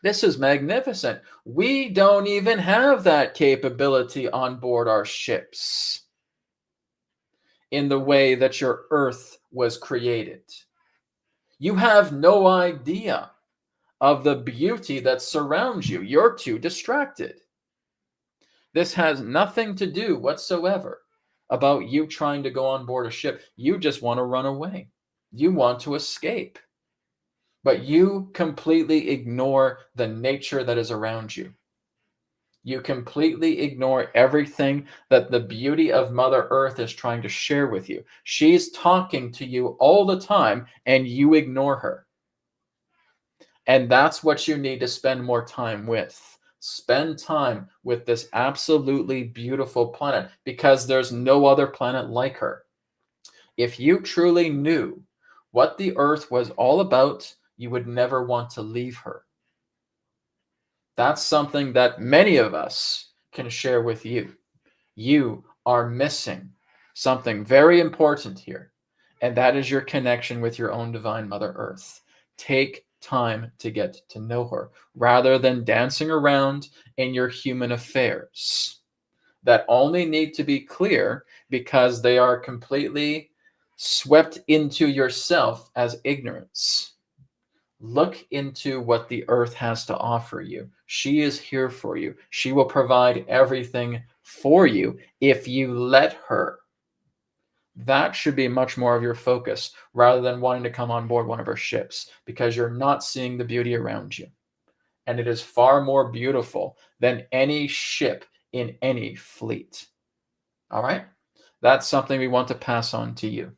This is magnificent. We don't even have that capability on board our ships in the way that your Earth was created. You have no idea of the beauty that surrounds you. You're too distracted. This has nothing to do whatsoever about you trying to go on board a ship. You just want to run away. You want to escape. But you completely ignore the nature that is around you. You completely ignore everything that the beauty of Mother Earth is trying to share with you. She's talking to you all the time, and you ignore her. And that's what you need to spend more time with. Spend time with this absolutely beautiful planet, because there's no other planet like her. If you truly knew what the Earth was all about, you would never want to leave her. That's something that many of us can share with you. You are missing something very important here, and that is your connection with your own divine Mother Earth. Take time to get to know her rather than dancing around in your human affairs that only need to be clear because they are completely swept into yourself as ignorance. Look into what the earth has to offer you. She is here for you. She will provide everything for you if you let her. That should be much more of your focus rather than wanting to come on board one of her ships, because you're not seeing the beauty around you. And it is far more beautiful than any ship in any fleet. All right? That's something we want to pass on to you.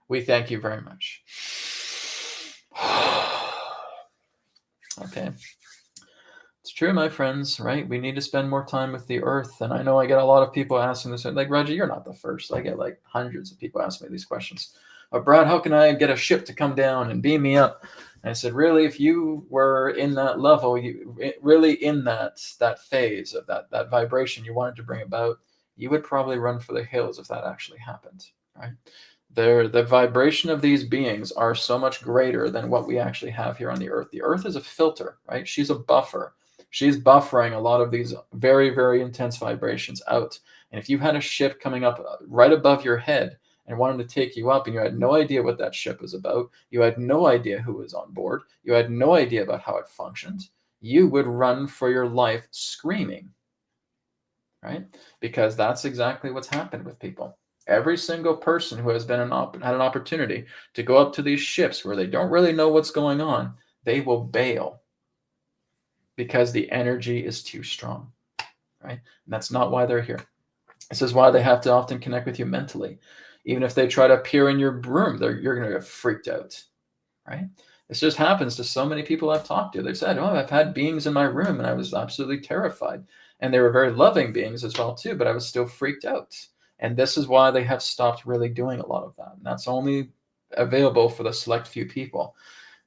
We thank you very much. Okay. It's true, my friends, right? We need to spend more time with the earth. And I know I get a lot of people asking this. Like, Reggie, you're not the first. I get like hundreds of people asking me these questions. Brad, how can I get a ship to come down and beam me up? And I said, really, if you were in that level, you really in that phase of that vibration you wanted to bring about, you would probably run for the hills if that actually happened, right? The vibration of these beings are so much greater than what we actually have here on the earth. The earth is a filter, right? She's a buffer. She's buffering a lot of these very, very intense vibrations out. And if you had a ship coming up right above your head and wanted to take you up, and you had no idea what that ship was about, you had no idea who was on board, you had no idea about how it functioned, you would run for your life screaming, right? Because that's exactly what's happened with people. Every single person who has been had an opportunity to go up to these ships where they don't really know what's going on, they will bail because the energy is too strong, right? And that's not why they're here. This is why they have to often connect with you mentally. Even if they try to appear in your room, you're going to get freaked out, right? This just happens to so many people I've talked to. They've said, oh, I've had beings in my room and I was absolutely terrified. And they were very loving beings as well too, but I was still freaked out. And this is why they have stopped really doing a lot of that. And that's only available for the select few people.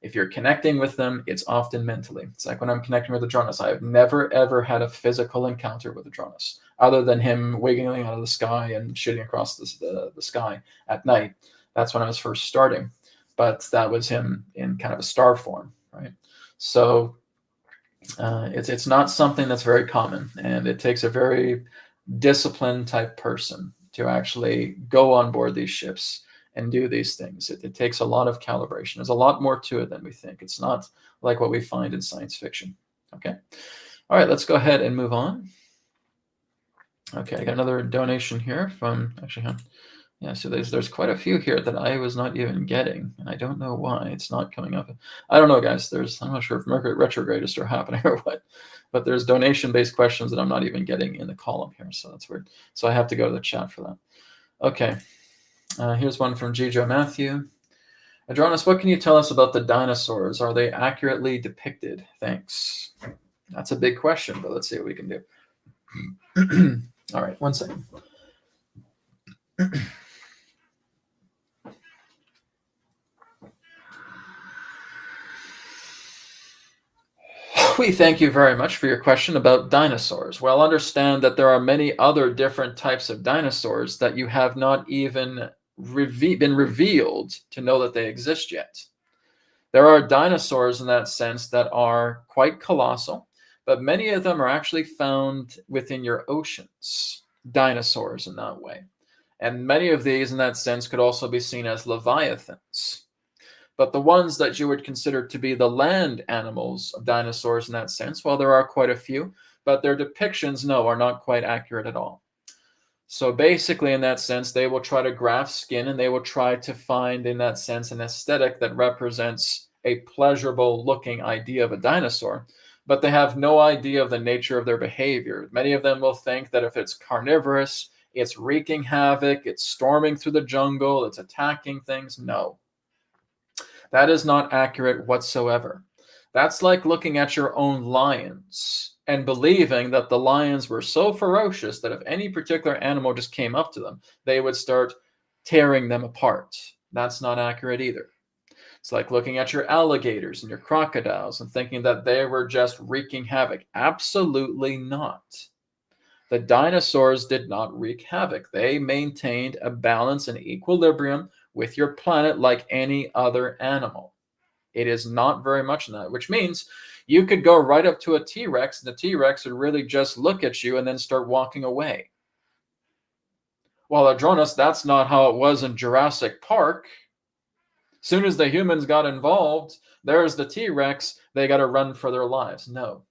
If you're connecting with them, it's often mentally. It's like when I'm connecting with Adronis, I have never, ever had a physical encounter with Adronis, other than him wiggling out of the sky and shooting across the sky at night. That's when I was first starting. But that was him in kind of a star form, right? So it's not something that's very common, and it takes a very disciplined type person to actually go on board these ships and do these things. It takes a lot of calibration. There's a lot more to it than we think. It's not like what we find in science fiction. Okay. All right, let's go ahead and move on. Okay, I got another donation here from, actually, yeah, so there's quite a few here that I was not even getting, and I don't know why it's not coming up. I don't know, guys. I'm not sure if Mercury retrograde is still happening or what, but there's donation-based questions that I'm not even getting in the column here, so that's weird. So I have to go to the chat for that. Okay, here's one from Gijo Matthew. Adronis, what can you tell us about the dinosaurs? Are they accurately depicted? Thanks. That's a big question, but let's see what we can do. All right, one second. We thank you very much for your question about dinosaurs. Well, understand that there are many other different types of dinosaurs that you have not even been revealed to know that they exist yet. There are dinosaurs in that sense that are quite colossal, but many of them are actually found within your oceans, dinosaurs in that way. And many of these in that sense could also be seen as leviathans. But the ones that you would consider to be the land animals of dinosaurs in that sense, well, there are quite a few, but their depictions, no, are not quite accurate at all. So basically, in that sense, they will try to graft skin and they will try to find, in that sense, an aesthetic that represents a pleasurable looking idea of a dinosaur, but they have no idea of the nature of their behavior. Many of them will think that if it's carnivorous, it's wreaking havoc, it's storming through the jungle, it's attacking things. No. That is not accurate whatsoever. That's like looking at your own lions and believing that the lions were so ferocious that if any particular animal just came up to them, they would start tearing them apart. That's not accurate either. It's like looking at your alligators and your crocodiles and thinking that they were just wreaking havoc. Absolutely not. The dinosaurs did not wreak havoc. They maintained a balance and equilibrium with your planet like any other animal. It is not very much in that, which means you could go right up to a T-Rex and the T-Rex would really just look at you and then start walking away. Well, Adronis, that's not how it was in Jurassic Park. As soon as the humans got involved, there's the T-Rex, they got to run for their lives. No.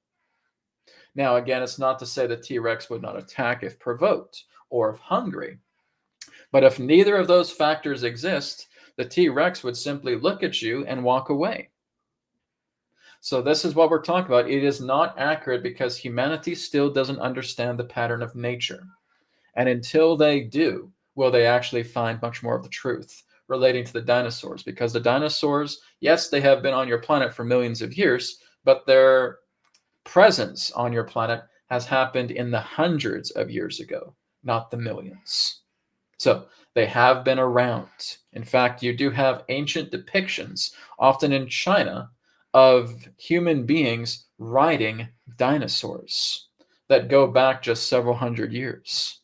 Now, again, it's not to say the T-Rex would not attack if provoked or if hungry. But if neither of those factors exist, the T-Rex would simply look at you and walk away. So this is what we're talking about. It is not accurate because humanity still doesn't understand the pattern of nature. And until they do, will they actually find much more of the truth relating to the dinosaurs? Because the dinosaurs, yes, they have been on your planet for millions of years, but their presence on your planet has happened in the hundreds of years ago, not the millions. So they have been around. In fact, you do have ancient depictions, often in China, of human beings riding dinosaurs that go back just several hundred years.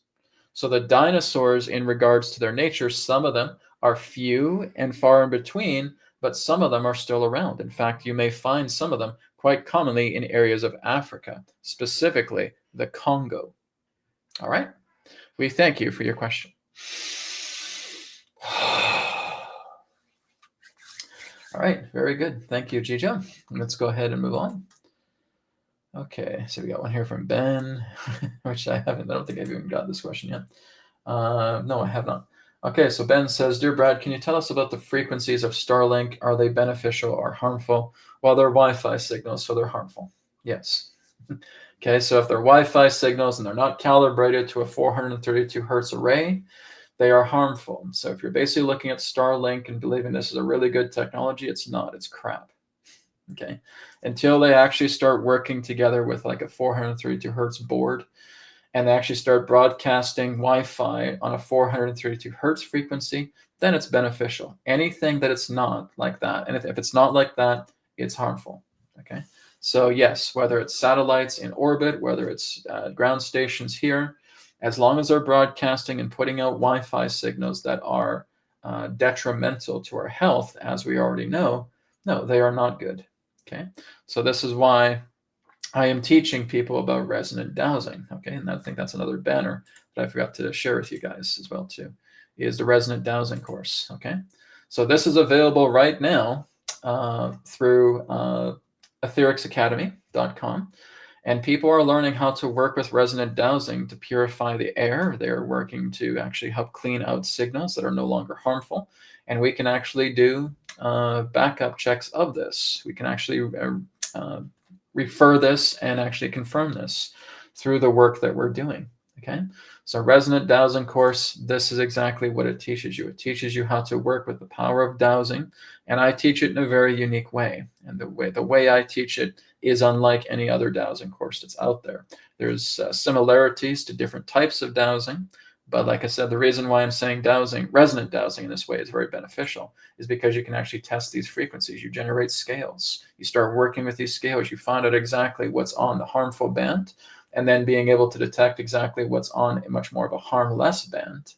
So the dinosaurs, in regards to their nature, some of them are few and far in between, but some of them are still around. In fact, you may find some of them quite commonly in areas of Africa, specifically the Congo. All right. We thank you for your question. All right, very good. Thank you, Jijo. Let's go ahead and move on. Okay, so we got one here from Ben, which I don't think I've even got this question yet. No, I have not. Okay, so Ben says, Dear Brad, can you tell us about the frequencies of Starlink? Are they beneficial or harmful? Well, they're Wi-Fi signals, so they're harmful. Yes. Okay, so if they're Wi-Fi signals and they're not calibrated to a 432 hertz array, they are harmful. So if you're basically looking at Starlink and believing this is a really good technology, it's not. It's crap. Okay, until they actually start working together with like a 432 hertz board, and they actually start broadcasting Wi-Fi on a 432 hertz frequency, then it's beneficial. Anything that it's not like that, and if it's not like that, it's harmful. Okay, so yes, whether it's satellites in orbit, whether it's ground stations here, as long as they're broadcasting and putting out Wi-Fi signals that are detrimental to our health, as we already know, no, they are not good. Okay, so this is why I am teaching people about resonant dowsing. Okay, and I think that's another banner that I forgot to share with you guys as well too, is the Resonant Dowsing Course. Okay, so this is available right now through ethericsacademy.com. And people are learning how to work with resonant dowsing to purify the air. They're working to actually help clean out signals that are no longer harmful. And we can actually do backup checks of this. We can actually refer this and actually confirm this through the work that we're doing. Okay, so Resonant Dowsing Course, this is exactly what it teaches you. It teaches you how to work with the power of dowsing, and I teach it in a very unique way. And the way I teach it is unlike any other dowsing course that's out there. There's similarities to different types of dowsing, but like I said, the reason why I'm saying dowsing, resonant dowsing in this way is very beneficial is because you can actually test these frequencies. You generate scales. You start working with these scales. You find out exactly what's on the harmful band, and then being able to detect exactly what's on a much more of a harmless band,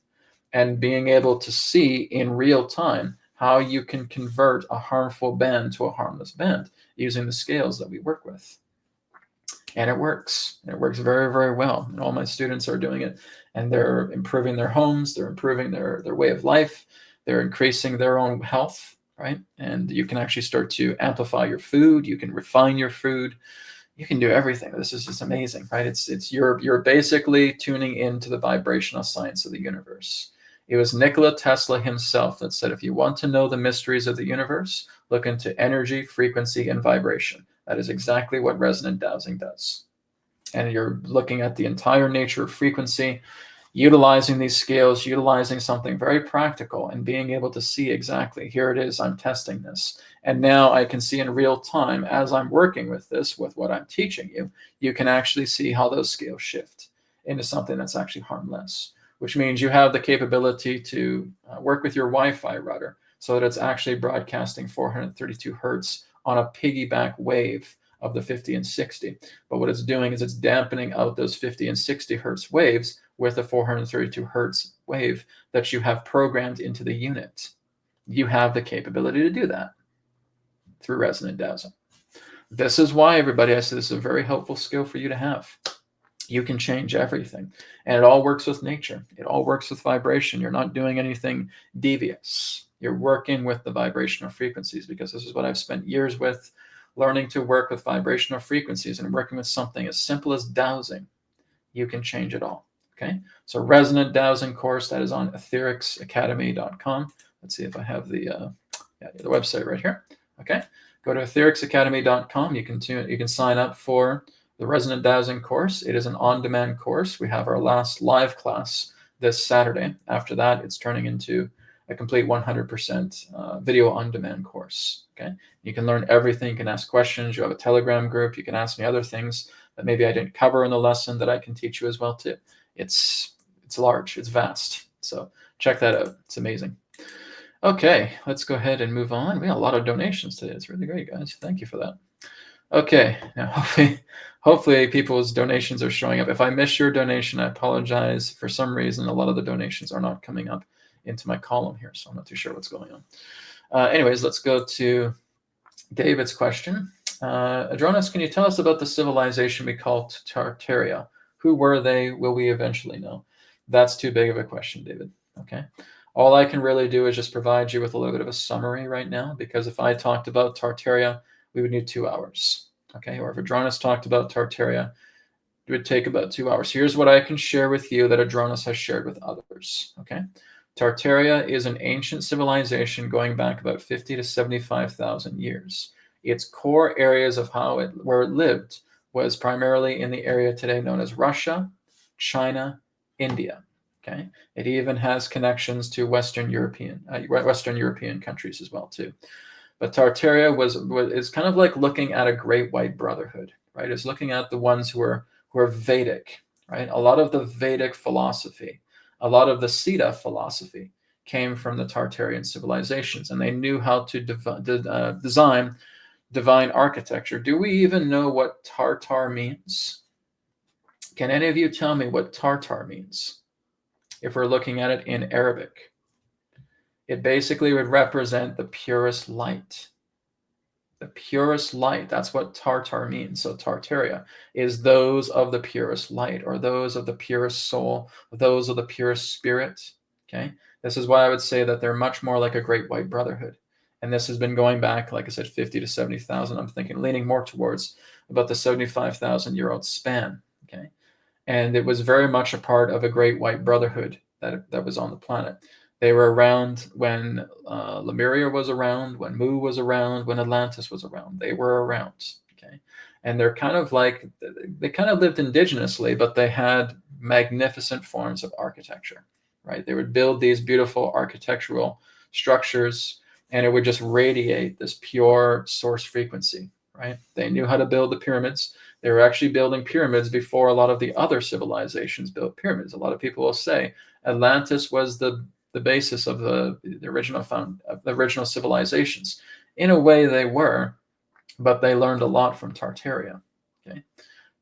and being able to see in real time how you can convert a harmful band to a harmless band using the scales that we work with. And it works. It works very, very well. And all my students are doing it, and they're improving their homes. They're improving their way of life. They're increasing their own health, right? And you can actually start to amplify your food. You can refine your food. You can do everything. This is just amazing, right? It's you're basically tuning into the vibrational science of the universe. It was Nikola Tesla himself that said, if you want to know the mysteries of the universe, look into energy, frequency, and vibration. That is exactly what resonant dowsing does. And you're looking at the entire nature of frequency, utilizing these scales, utilizing something very practical, and being able to see exactly, here it is, I'm testing this. And now I can see in real time, as I'm working with this, with what I'm teaching you, you can actually see how those scales shift into something that's actually harmless, which means you have the capability to work with your Wi-Fi router so that it's actually broadcasting 432 hertz on a piggyback wave of the 50 and 60. But what it's doing is it's dampening out those 50 and 60 hertz waves with a 432 hertz wave that you have programmed into the unit. You have the capability to do that through resonant dowsing. This is why, everybody, I say this is a very helpful skill for you to have. You can change everything. And it all works with nature. It all works with vibration. You're not doing anything devious. You're working with the vibrational frequencies, because this is what I've spent years with, learning to work with vibrational frequencies and working with something as simple as dowsing. You can change it all. Okay, so Resonant Dowsing Course, that is on ethericsacademy.com. Let's see if I have the website right here. Okay, go to ethericsacademy.com. You can sign up for the Resonant Dowsing Course. It is an on-demand course. We have our last live class this Saturday. After that, it's turning into a complete 100% video on demand course. Okay, you can learn everything. You can ask questions. You have a Telegram group. You can ask me other things that maybe I didn't cover in the lesson that I can teach you as well too. It's large. It's vast. So check that out. It's amazing. Okay, let's go ahead and move on. We got a lot of donations today. It's really great, guys. Thank you for that. Okay, now hopefully people's donations are showing up. If I miss your donation, I apologize. For some reason, a lot of the donations are not coming up into my column here, so I'm not too sure what's going on. Anyways, let's go to David's question. Adronis, can you tell us about the civilization we call Tartaria? Who were they? Will we eventually know? That's too big of a question, David. Okay. All I can really do is just provide you with a little bit of a summary right now, because if I talked about Tartaria, we would need 2 hours. Okay. Or if Adronis talked about Tartaria, it would take about 2 hours. Here's what I can share with you that Adronis has shared with others. Okay. Tartaria is an ancient civilization going back about 50 to 75,000 years. Its core areas of where it lived was primarily in the area today known as Russia, China, India. Okay, it even has connections to Western European countries as well too. But Tartaria is kind of like looking at a great white brotherhood, right? It's looking at the ones who are Vedic, right? A lot of the Vedic philosophy, a lot of the Siddha philosophy came from the Tartarian civilizations, and they knew how to design divine architecture. Do we even know what Tartar means? Can any of you tell me what Tartar means? If we're looking at it in Arabic, it basically would represent the purest light. The purest light, that's what Tartar means. So Tartaria is those of the purest light, or those of the purest soul, those of the purest spirit. Okay, this is why I would say that they're much more like a great white brotherhood. And this has been going back, like I said, 50 to 70,000. I'm thinking leaning more towards about the 75,000-year-old span. Okay, and it was very much a part of a great white brotherhood that was on the planet. They were around when Lemuria was around, when Mu was around, when Atlantis was around. They were around. Okay, and they're kind of like, they kind of lived indigenously, but they had magnificent forms of architecture, right? They would build these beautiful architectural structures, and it would just radiate this pure source frequency, right? They knew how to build the pyramids. They were actually building pyramids before a lot of the other civilizations built pyramids. A lot of people will say Atlantis was the basis of the original civilizations. In a way, they were, but they learned a lot from Tartaria. Okay,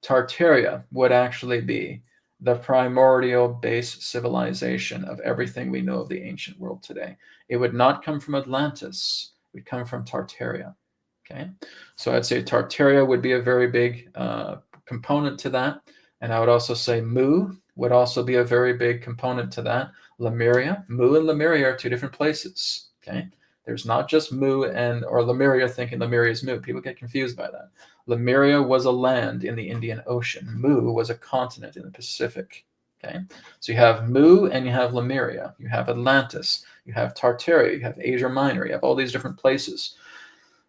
Tartaria would actually be the primordial base civilization of everything we know of the ancient world today. It would not come from Atlantis. It would come from Tartaria. Okay, so I'd say Tartaria would be a very big component to that. And I would also say Mu would also be a very big component to that. Lemuria, Mu and Lemuria are 2 different places. Okay, there's not just Mu or Lemuria, thinking Lemuria is Mu. People get confused by that. Lemuria was a land in the Indian Ocean. Mu was a continent in the Pacific. Okay, so you have Mu and you have Lemuria. You have Atlantis. You have Tartaria. You have Asia Minor. You have all these different places.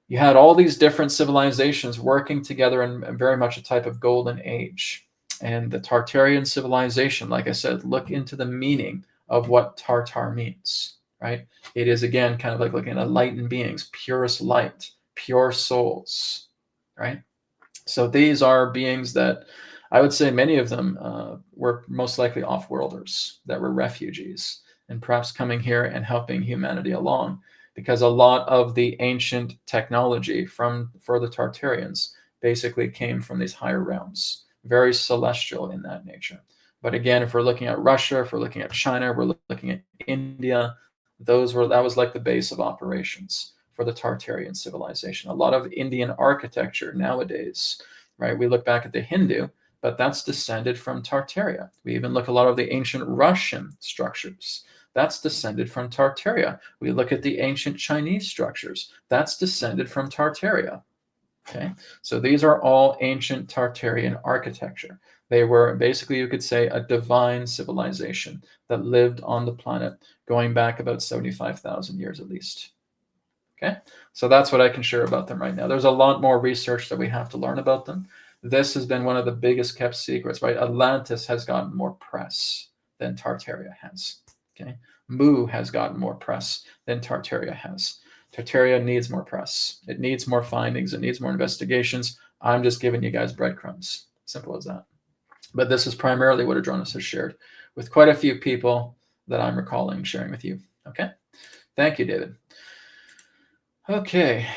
You had all these different civilizations working together in very much a type of golden age. And the Tartarian civilization, like I said, look into the meaning of what Tartar means, right? It is, again, kind of like looking at enlightened beings, purest light, pure souls, right? So these are beings that I would say many of them were most likely off-worlders that were refugees and perhaps coming here and helping humanity along, because a lot of the ancient technology for the Tartarians basically came from these higher realms, very celestial in that nature. But again, if we're looking at Russia, if we're looking at China, we're looking at India, that was like the base of operations for the Tartarian civilization. A lot of Indian architecture nowadays, right? We look back at the Hindu, but that's descended from Tartaria. We even look at a lot of the ancient Russian structures. That's descended from Tartaria. We look at the ancient Chinese structures. That's descended from Tartaria. Okay, so these are all ancient Tartarian architecture. They were basically, you could say, a divine civilization that lived on the planet going back about 75,000 years at least. Okay, so that's what I can share about them right now. There's a lot more research that we have to learn about them. This has been one of the biggest kept secrets, right? Atlantis has gotten more press than Tartaria has. Okay, Mu has gotten more press than Tartaria has. Tartaria needs more press. It needs more findings. It needs more investigations. I'm just giving you guys breadcrumbs. Simple as that. But this is primarily what Adronis has shared with quite a few people that I'm recalling sharing with you. Okay. Thank you, David. Okay.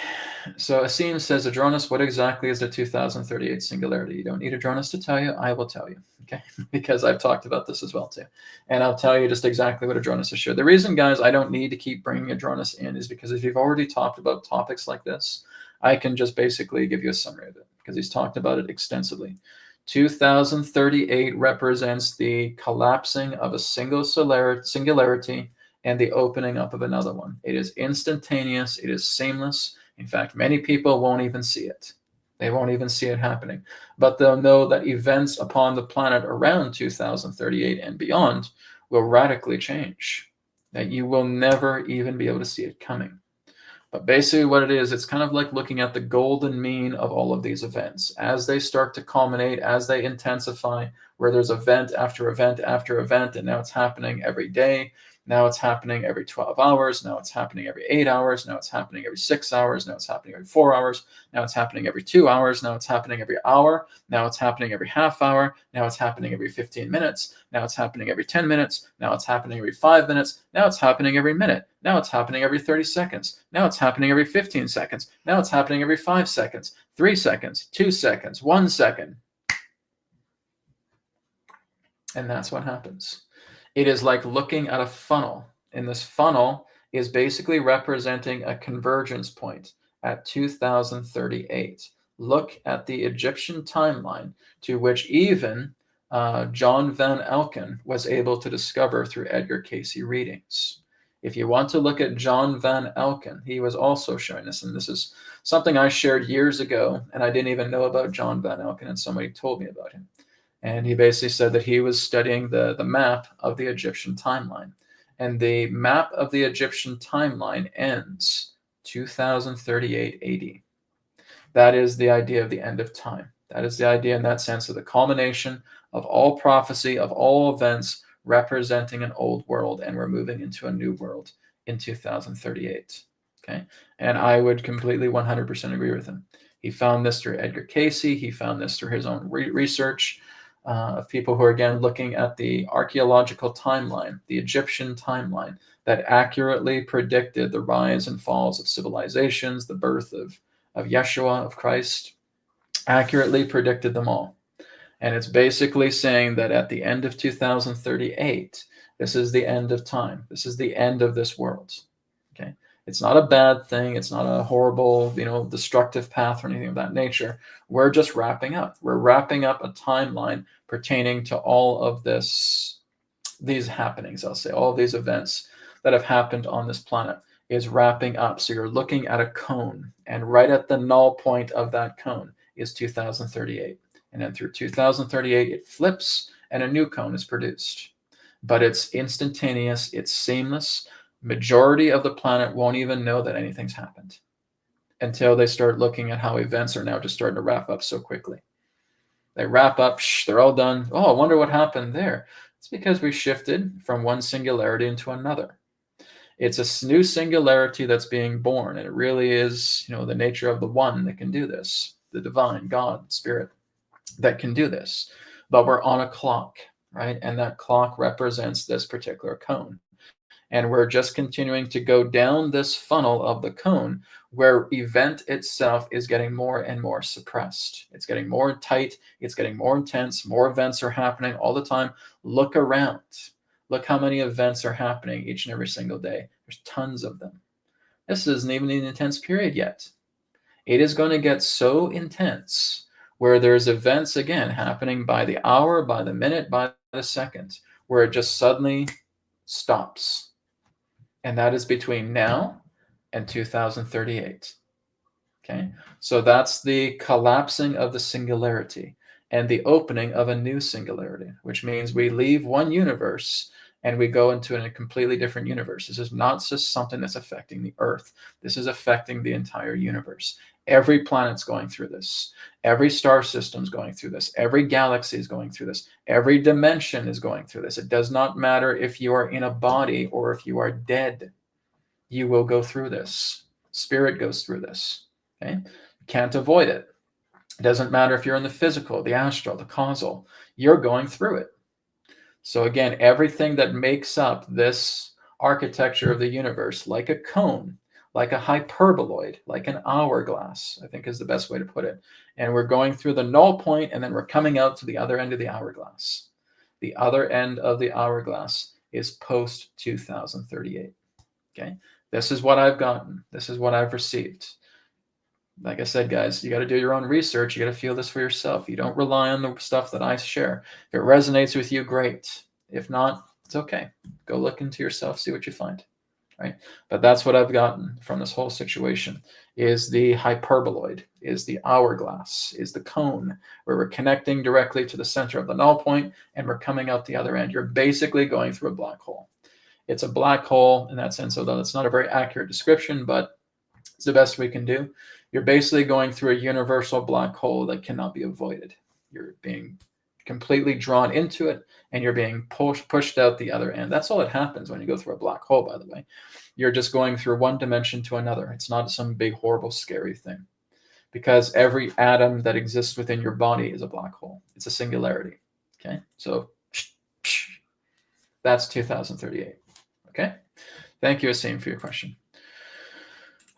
So Asim says, Adronis, what exactly is the 2038 singularity? You don't need Adronis to tell you. I will tell you. Okay. Because I've talked about this as well too. And I'll tell you just exactly what Adronis has shared. The reason, guys, I don't need to keep bringing Adronis in is because if you've already talked about topics like this, I can just basically give you a summary of it because he's talked about it extensively. 2038 represents the collapsing of a single singularity and the opening up of another one. It is instantaneous. It is seamless. In fact, many people won't even see it. They won't even see it happening. But they'll know that events upon the planet around 2038 and beyond will radically change, that you will never even be able to see it coming. But basically what it is, it's kind of like looking at the golden mean of all of these events. As they start to culminate, as they intensify, where there's event after event after event, and now it's happening every day. Now it's happening every 12 hours. Now it's happening every 8 hours. Now it's happening every 6 hours. Now it's happening every 4 hours. Now it's happening every 2 hours. Now it's happening every hour. Now it's happening every half hour. Now it's happening every 15 minutes. Now it's happening every 10 minutes. Now it's happening every 5 minutes. Now it's happening every minute. Now it's happening every 30 seconds. Now it's happening every 15 seconds. Now it's happening every 5 seconds, 3 seconds, 2 seconds, 1 second. And that's what happens. It is like looking at a funnel, and this funnel is basically representing a convergence point at 2038. Look at the Egyptian timeline to which even John Van Elken was able to discover through Edgar Cayce readings. If you want to look at John Van Elken, he was also showing this, and this is something I shared years ago, and I didn't even know about John Van Elken, and somebody told me about him. And he basically said that he was studying the map of the Egyptian timeline. And the map of the Egyptian timeline ends 2038 AD. That is the idea of the end of time. That is the idea in that sense of the culmination of all prophecy, of all events representing an old world, and we're moving into a new world in 2038. Okay, and I would completely 100% agree with him. He found this through Edgar Cayce. He found this through his own research of people who are, again, looking at the archaeological timeline, the Egyptian timeline, that accurately predicted the rise and falls of civilizations, the birth of Yeshua, of Christ, accurately predicted them all. And it's basically saying that at the end of 2038, this is the end of time. This is the end of this world. Okay. It's not a bad thing. It's not a horrible, destructive path or anything of that nature. We're just wrapping up. We're wrapping up a timeline pertaining to all of these happenings, I'll say, all of these events that have happened on this planet is wrapping up. So you're looking at a cone, and right at the null point of that cone is 2038. And then through 2038, it flips and a new cone is produced. But it's instantaneous. It's seamless. Majority of the planet won't even know that anything's happened until they start looking at how events are now just starting to wrap up so quickly. They wrap up, they're all done. Oh, I wonder what happened there. It's because we shifted from one singularity into another. It's a new singularity that's being born, and it really is, the nature of the one that can do this, the divine God, spirit that can do this. But we're on a clock, right? And that clock represents this particular cone. And we're just continuing to go down this funnel of the cone where event itself is getting more and more suppressed. It's getting more tight. It's getting more intense. More events are happening all the time. Look around. Look how many events are happening each and every single day. There's tons of them. This isn't even an intense period yet. It is going to get so intense where there's events, again, happening by the hour, by the minute, by the second, where it just suddenly stops. And that is between now and 2038. Okay, so that's the collapsing of the singularity and the opening of a new singularity, which means we leave one universe and we go into a completely different universe. This is not just something that's affecting the Earth. This is affecting the entire universe. Every planet's going through this. Every star system's going through this. Every galaxy is going through this. Every dimension is going through this. It does not matter if you are in a body or if you are dead. You will go through this. Spirit goes through this. Okay? You can't avoid it. It doesn't matter if you're in the physical, the astral, the causal. You're going through it. So again, everything that makes up this architecture of the universe, like a cone, like a hyperboloid, like an hourglass, I think is the best way to put it. And we're going through the null point, and then we're coming out to the other end of the hourglass. The other end of the hourglass is post 2038. Okay, this is what I've gotten. This is what I've received. Like I said, guys, you got to do your own research. You got to feel this for yourself. You don't rely on the stuff that I share. If it resonates with you, great. If not, it's okay. Go look into yourself, see what you find. Right? But that's what I've gotten from this whole situation, is the hyperboloid, is the hourglass, is the cone, where we're connecting directly to the center of the null point, and we're coming out the other end. You're basically going through a black hole. It's a black hole in that sense, although it's not a very accurate description, but it's the best we can do. You're basically going through a universal black hole that cannot be avoided. You're being completely drawn into it, and you're being pushed out the other end. That's all that happens when you go through a black hole, by the way. You're just going through one dimension to another. It's not some big, horrible, scary thing, because every atom that exists within your body is a black hole. It's a singularity. Okay, so that's 2038. Okay, thank you, Asim, for your question.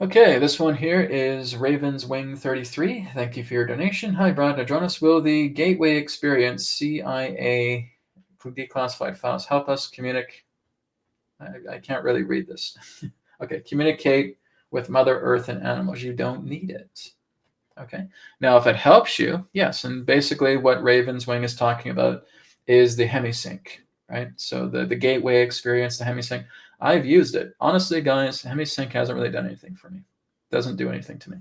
Okay, this one here is Raven's Wing 33. Thank you for your donation. Hi, Brad Johnson. Will the Gateway Experience CIA declassified files help us communicate? I can't really read this. Okay, communicate with Mother Earth and animals. You don't need it. Okay, now if it helps you, yes. And basically what Raven's Wing is talking about is the hemisync, right? So the Gateway Experience, the hemisync. I've used it. Honestly, guys, hemisync hasn't really done anything for me. It doesn't do anything to me.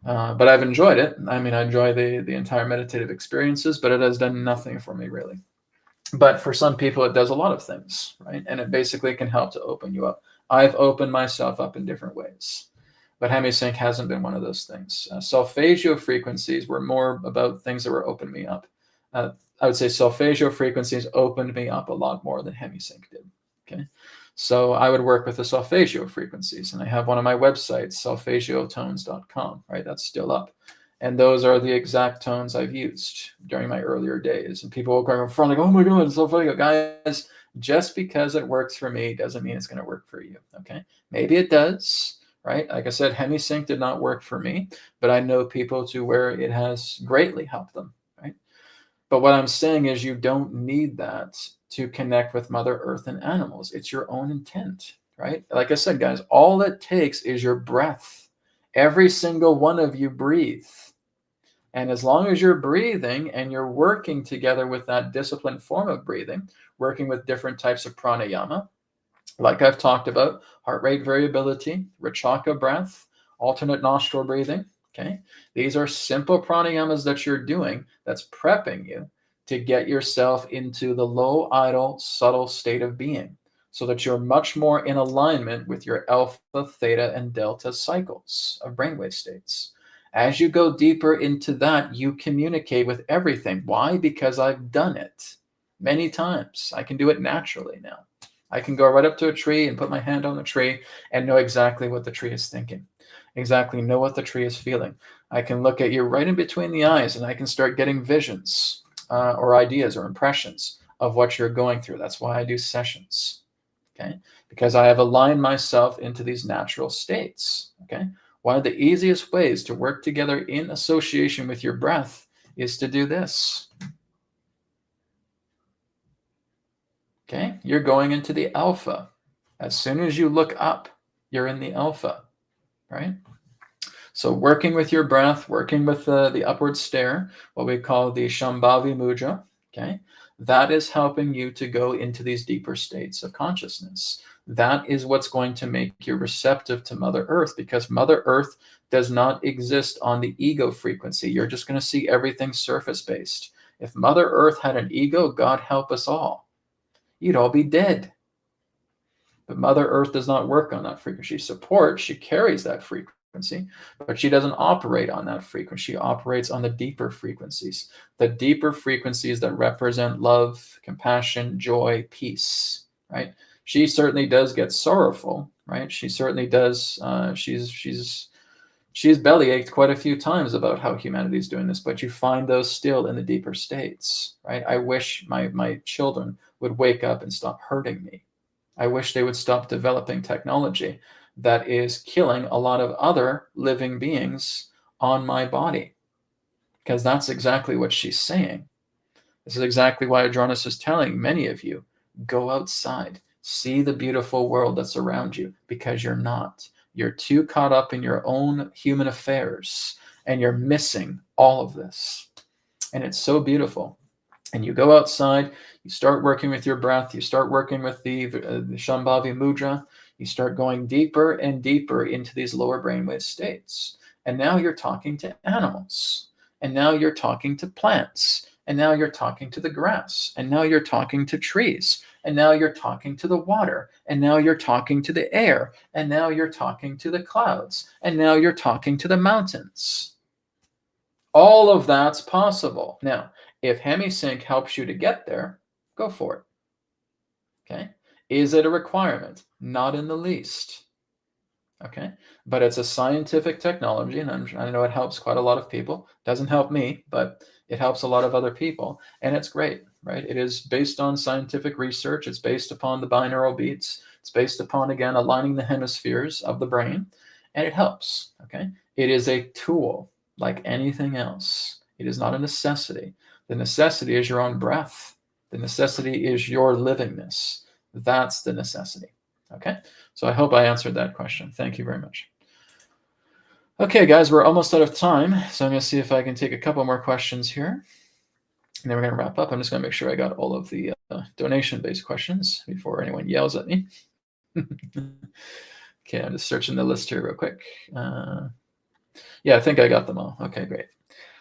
But I've enjoyed it. I mean, I enjoy the entire meditative experiences, but it has done nothing for me, really. But for some people, it does a lot of things, right? And it basically can help to open you up. I've opened myself up in different ways. But hemisync hasn't been one of those things. Solfeggio frequencies were more about things that were opening me up. I would say solfeggio frequencies opened me up a lot more than hemisync did. Okay. So I would work with the solfeggio frequencies, and I have one on my website, solfeggiotones.com, right? That's still up. And those are the exact tones I've used during my earlier days. And people will go in front like, oh my God, solfeggio. Guys, just because it works for me doesn't mean it's going to work for you, okay? Maybe it does, right? Like I said, hemisync did not work for me, but I know people to where it has greatly helped them, right? But what I'm saying is you don't need that to connect with Mother Earth and animals. It's your own intent, right? Like I said, guys, all it takes is your breath. Every single one of you breathe. And as long as you're breathing and you're working together with that disciplined form of breathing, working with different types of pranayama, like I've talked about, heart rate variability, Rachaka breath, alternate nostril breathing, okay? These are simple pranayamas that you're doing that's prepping you to get yourself into the low, idle, subtle state of being so that you're much more in alignment with your alpha, theta, and delta cycles of brainwave states. As you go deeper into that, you communicate with everything. Why? Because I've done it many times. I can do it naturally now. I can go right up to a tree and put my hand on the tree and know exactly what the tree is thinking, exactly know what the tree is feeling. I can look at you right in between the eyes and I can start getting visions or ideas or impressions of what you're going through. That's why I do sessions, okay? Because I have aligned myself into these natural states, okay? One of the easiest ways to work together in association with your breath is to do this. Okay, you're going into the alpha. As soon as you look up, you're in the alpha, right? So working with your breath, working with the upward stare, what we call the Shambhavi Mudra, okay? That is helping you to go into these deeper states of consciousness. That is what's going to make you receptive to Mother Earth, because Mother Earth does not exist on the ego frequency. You're just going to see everything surface-based. If Mother Earth had an ego, God help us all. you'd all be dead. But Mother Earth does not work on that frequency. She carries that frequency, but she doesn't operate on that frequency. She operates on the deeper frequencies that represent love, compassion, joy, peace, right? She certainly does get sorrowful, right? She certainly does. She's bellyached quite a few times about how humanity is doing this, but you find those still in the deeper states, right? I wish my children would wake up and stop hurting me. I wish they would stop developing technology that is killing a lot of other living beings on my body, because that's exactly what she's saying. This is exactly why Adronis is telling many of you, go outside, see the beautiful world that's around you, because you're not. You're too caught up in your own human affairs, and you're missing all of this. And it's so beautiful. And you go outside, you start working with your breath, you start working with the Shambhavi Mudra, you start going deeper and deeper into these lower brainwave states. And now you're talking to animals, and now you're talking to plants, and now you're talking to the grass, and now you're talking to trees, and now you're talking to the water, and now you're talking to the air, and now you're talking to the clouds, and now you're talking to the mountains. All of that's possible. Now, if HemiSync helps you to get there, go for it. Okay? Is it a requirement? Not in the least. Okay? But it's a scientific technology, and I know it helps quite a lot of people. Doesn't help me, but it helps a lot of other people, and it's great, right? It is based on scientific research. It's based upon the binaural beats. It's based upon, again, aligning the hemispheres of the brain, and it helps. Okay? It is a tool like anything else. It is not a necessity. The necessity is your own breath. The necessity is your livingness. That's the necessity. Okay? So I hope I answered that question. Thank you very much. Okay, guys, we're almost out of time. So I'm going to see if I can take a couple more questions here. And then we're going to wrap up. I'm just going to make sure I got all of the donation-based questions before anyone yells at me. Okay, I'm just searching the list here real quick. Yeah, I think I got them all. Okay, great.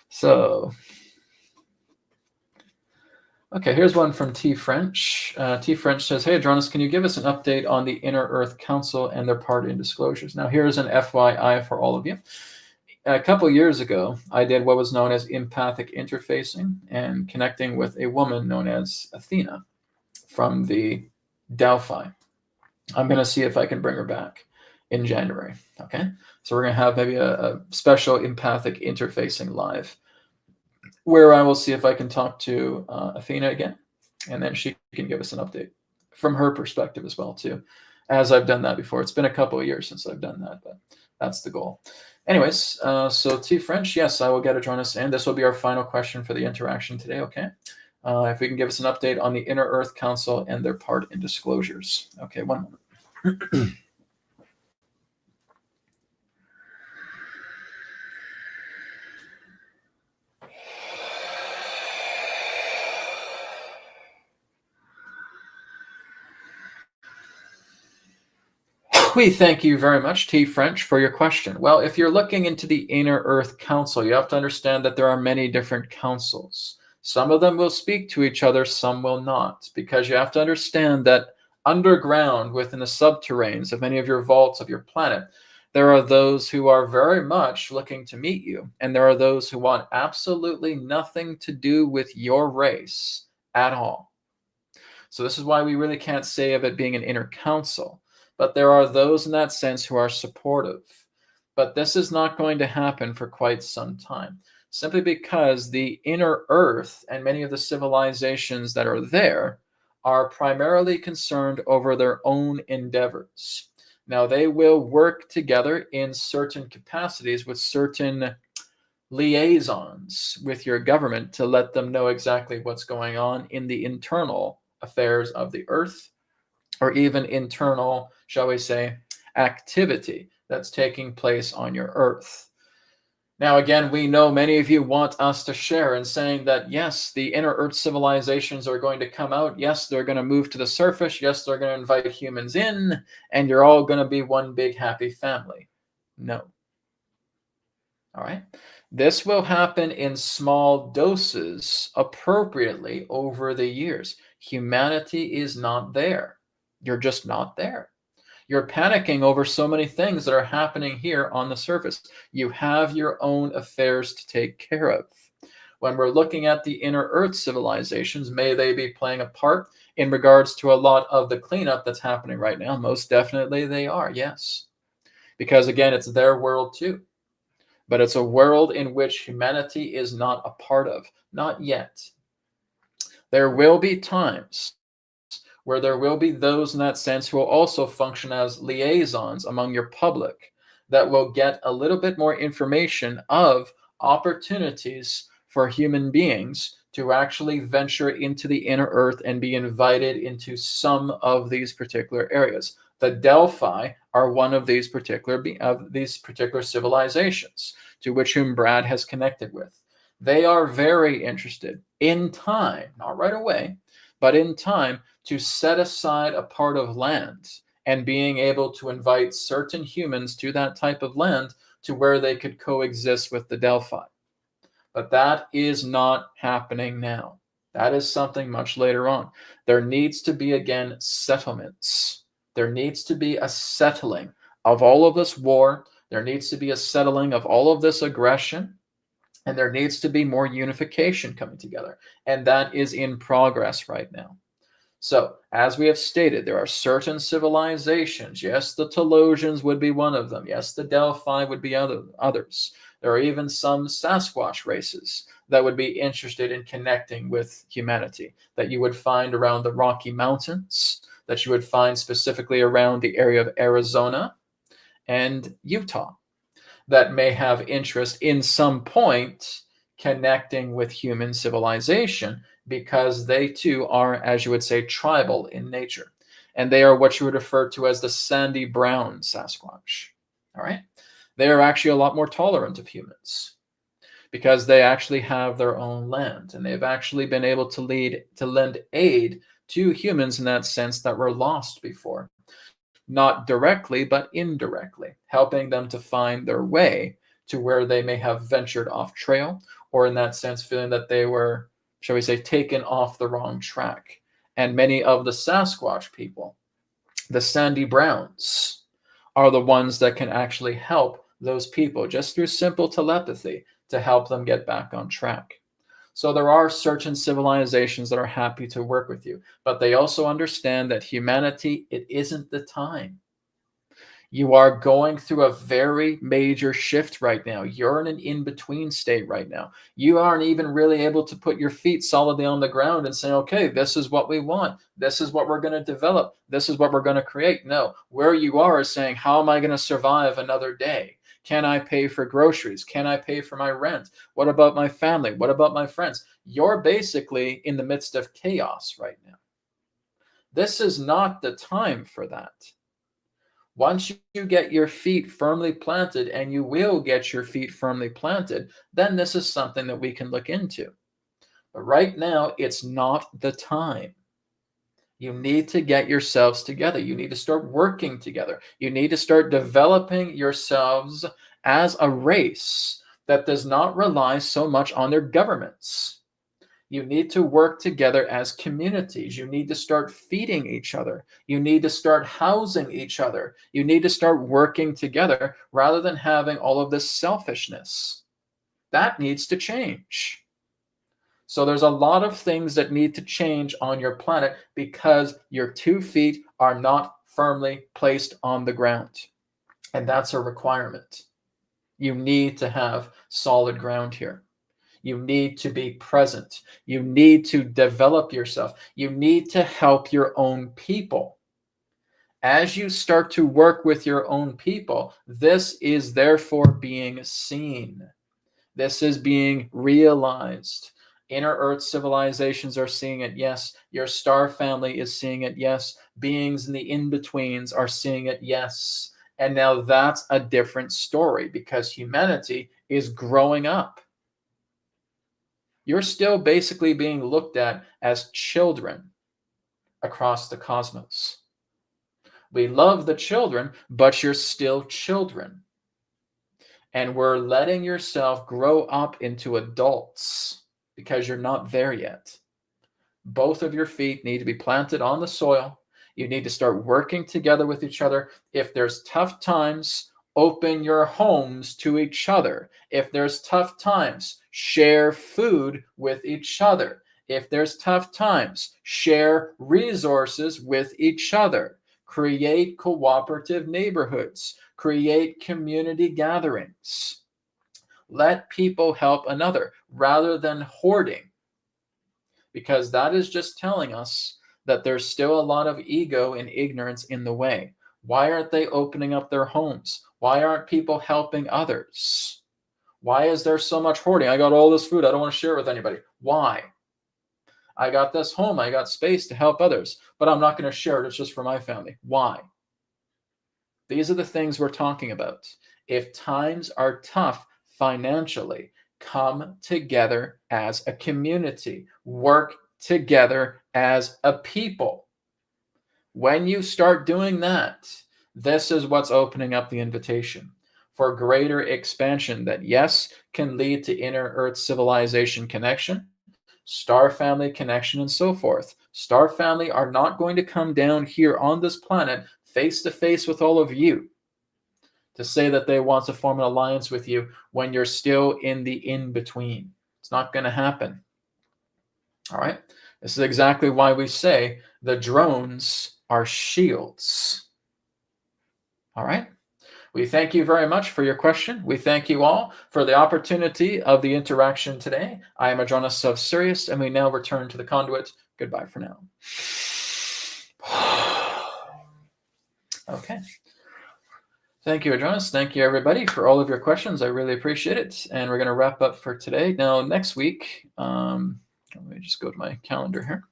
So, okay, here's one from T. French. T. French says, hey, Adronis, can you give us an update on the Inner Earth Council and their part in disclosures? Now, here's an FYI for all of you. A couple years ago, I did what was known as empathic interfacing and connecting with a woman known as Athena from the Delphi. I'm going to see if I can bring her back in January. Okay, so we're going to have maybe a special empathic interfacing live where I will see if I can talk to Athena again, and then she can give us an update from her perspective as well too, as I've done that before. It's been a couple of years since I've done that, but that's the goal. Anyways, so T. French, yes, I will get Adronis, and this will be our final question for the interaction today, okay? If we can give us an update on the Inner Earth Council and their part in disclosures. Okay, one moment. We thank you very much, T. French, for your question. Well, if you're looking into the Inner Earth Council, you have to understand that there are many different councils. Some of them will speak to each other, some will not, because you have to understand that underground within the subterranes of many of your vaults of your planet, there are those who are very much looking to meet you, and there are those who want absolutely nothing to do with your race at all. So this is why we really can't say of it being an inner council. But there are those in that sense who are supportive. But this is not going to happen for quite some time, simply because the inner earth and many of the civilizations that are there are primarily concerned over their own endeavors. Now, they will work together in certain capacities with certain liaisons with your government to let them know exactly what's going on in the internal affairs of the earth, or even internal, shall we say, activity that's taking place on your earth. Now, again, we know many of you want us to share in saying that, yes, the inner earth civilizations are going to come out. Yes, they're going to move to the surface. Yes, they're going to invite humans in, and you're all going to be one big happy family. No. All right. This will happen in small doses appropriately over the years. Humanity is not there. You're just not there. You're panicking over so many things that are happening here on the surface. You have your own affairs to take care of. When we're looking at the inner Earth civilizations, may they be playing a part in regards to a lot of the cleanup that's happening right now? Most definitely they are, yes. Because again, it's their world too. But it's a world in which humanity is not a part of. Not yet. There will be times where there will be those in that sense who will also function as liaisons among your public that will get a little bit more information of opportunities for human beings to actually venture into the inner Earth and be invited into some of these particular areas. The Delphi are one of these particular civilizations to which whom Brad has connected with. They are very interested in time, not right away, but in time, to set aside a part of land and being able to invite certain humans to that type of land to where they could coexist with the Delphi. But that is not happening now. That is something much later on. There needs to be, again, settlements. There needs to be a settling of all of this war. There needs to be a settling of all of this aggression. And there needs to be more unification coming together. And that is in progress right now. So, as we have stated, there are certain civilizations. Yes, the Telosians would be one of them. Yes, the Delphi would be others. There are even some Sasquatch races that would be interested in connecting with humanity that you would find around the Rocky Mountains, that you would find specifically around the area of Arizona and Utah, that may have interest in some point connecting with human civilization, because they too are, as you would say, tribal in nature. And they are what you would refer to as the sandy brown Sasquatch. All right? They are actually a lot more tolerant of humans because they actually have their own land, and they've actually been able to lend aid to humans in that sense that were lost before. Not directly, but indirectly, helping them to find their way to where they may have ventured off trail, or in that sense, feeling that they were, shall we say, taken off the wrong track. And many of the Sasquatch people, the Sandy Browns, are the ones that can actually help those people just through simple telepathy to help them get back on track. So there are certain civilizations that are happy to work with you, but they also understand that humanity, it isn't the time. You are going through a very major shift right now. You're in an in-between state right now. You aren't even really able to put your feet solidly on the ground and say, okay, this is what we want. This is what we're going to develop. This is what we're going to create. No, where you are is saying, how am I going to survive another day? Can I pay for groceries? Can I pay for my rent? What about my family? What about my friends? You're basically in the midst of chaos right now. This is not the time for that. Once you get your feet firmly planted, and you will get your feet firmly planted, then this is something that we can look into. But right now, it's not the time. You need to get yourselves together. You need to start working together. You need to start developing yourselves as a race that does not rely so much on their governments. You need to work together as communities. You need to start feeding each other. You need to start housing each other. You need to start working together rather than having all of this selfishness. That needs to change. So there's a lot of things that need to change on your planet because your 2 feet are not firmly placed on the ground. And that's a requirement. You need to have solid ground here. You need to be present. You need to develop yourself. You need to help your own people. As you start to work with your own people, this is therefore being seen. This is being realized. Inner Earth civilizations are seeing it, yes. Your star family is seeing it, yes. Beings in the in-betweens are seeing it, yes. And now that's a different story because humanity is growing up. You're still basically being looked at as children across the cosmos. We love the children, but you're still children. And we're letting yourself grow up into adults because you're not there yet. Both of your feet need to be planted on the soil. You need to start working together with each other. If there's tough times, open your homes to each other. If there's tough times, share food with each other. If there's tough times, share resources with each other. Create cooperative neighborhoods. Create community gatherings. Let people help another rather than hoarding, because that is just telling us that there's still a lot of ego and ignorance in the way. Why aren't they opening up their homes? Why aren't people helping others? Why is there so much hoarding? I got all this food. I don't want to share it with anybody. Why? I got this home. I got space to help others, but I'm not going to share it. It's just for my family. Why? These are the things we're talking about. If times are tough financially, come together as a community. Work together as a people. When you start doing that, this is what's opening up the invitation for greater expansion that, yes, can lead to inner Earth civilization connection, star family connection, and so forth. Star family are not going to come down here on this planet face to face with all of you to say that they want to form an alliance with you when you're still in the in-between. It's not going to happen. All right? This is exactly why we say the drones are shields. All right? We thank you very much for your question. We thank you all for the opportunity of the interaction today. I am Adronis of Sirius, and we now return to the conduit. Goodbye for now. Okay. Thank you, Adronis. Thank you, everybody, for all of your questions. I really appreciate it. And we're going to wrap up for today. Now, next week, let me just go to my calendar here.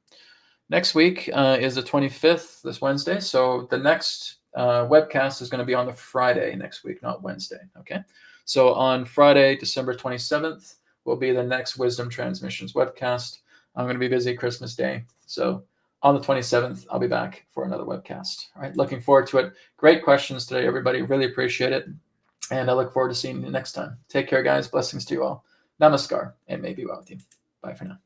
Next week is the 25th, this Wednesday. So the next webcast is going to be on the Friday next week, not Wednesday. Okay. So on Friday, December 27th, will be the next Wisdom Transmissions webcast. I'm going to be busy Christmas Day. So on the 27th, I'll be back for another webcast. All right. Looking forward to it. Great questions today, everybody. Really appreciate it. And I look forward to seeing you next time. Take care, guys. Blessings to you all. Namaskar, and may be well with you. Bye for now.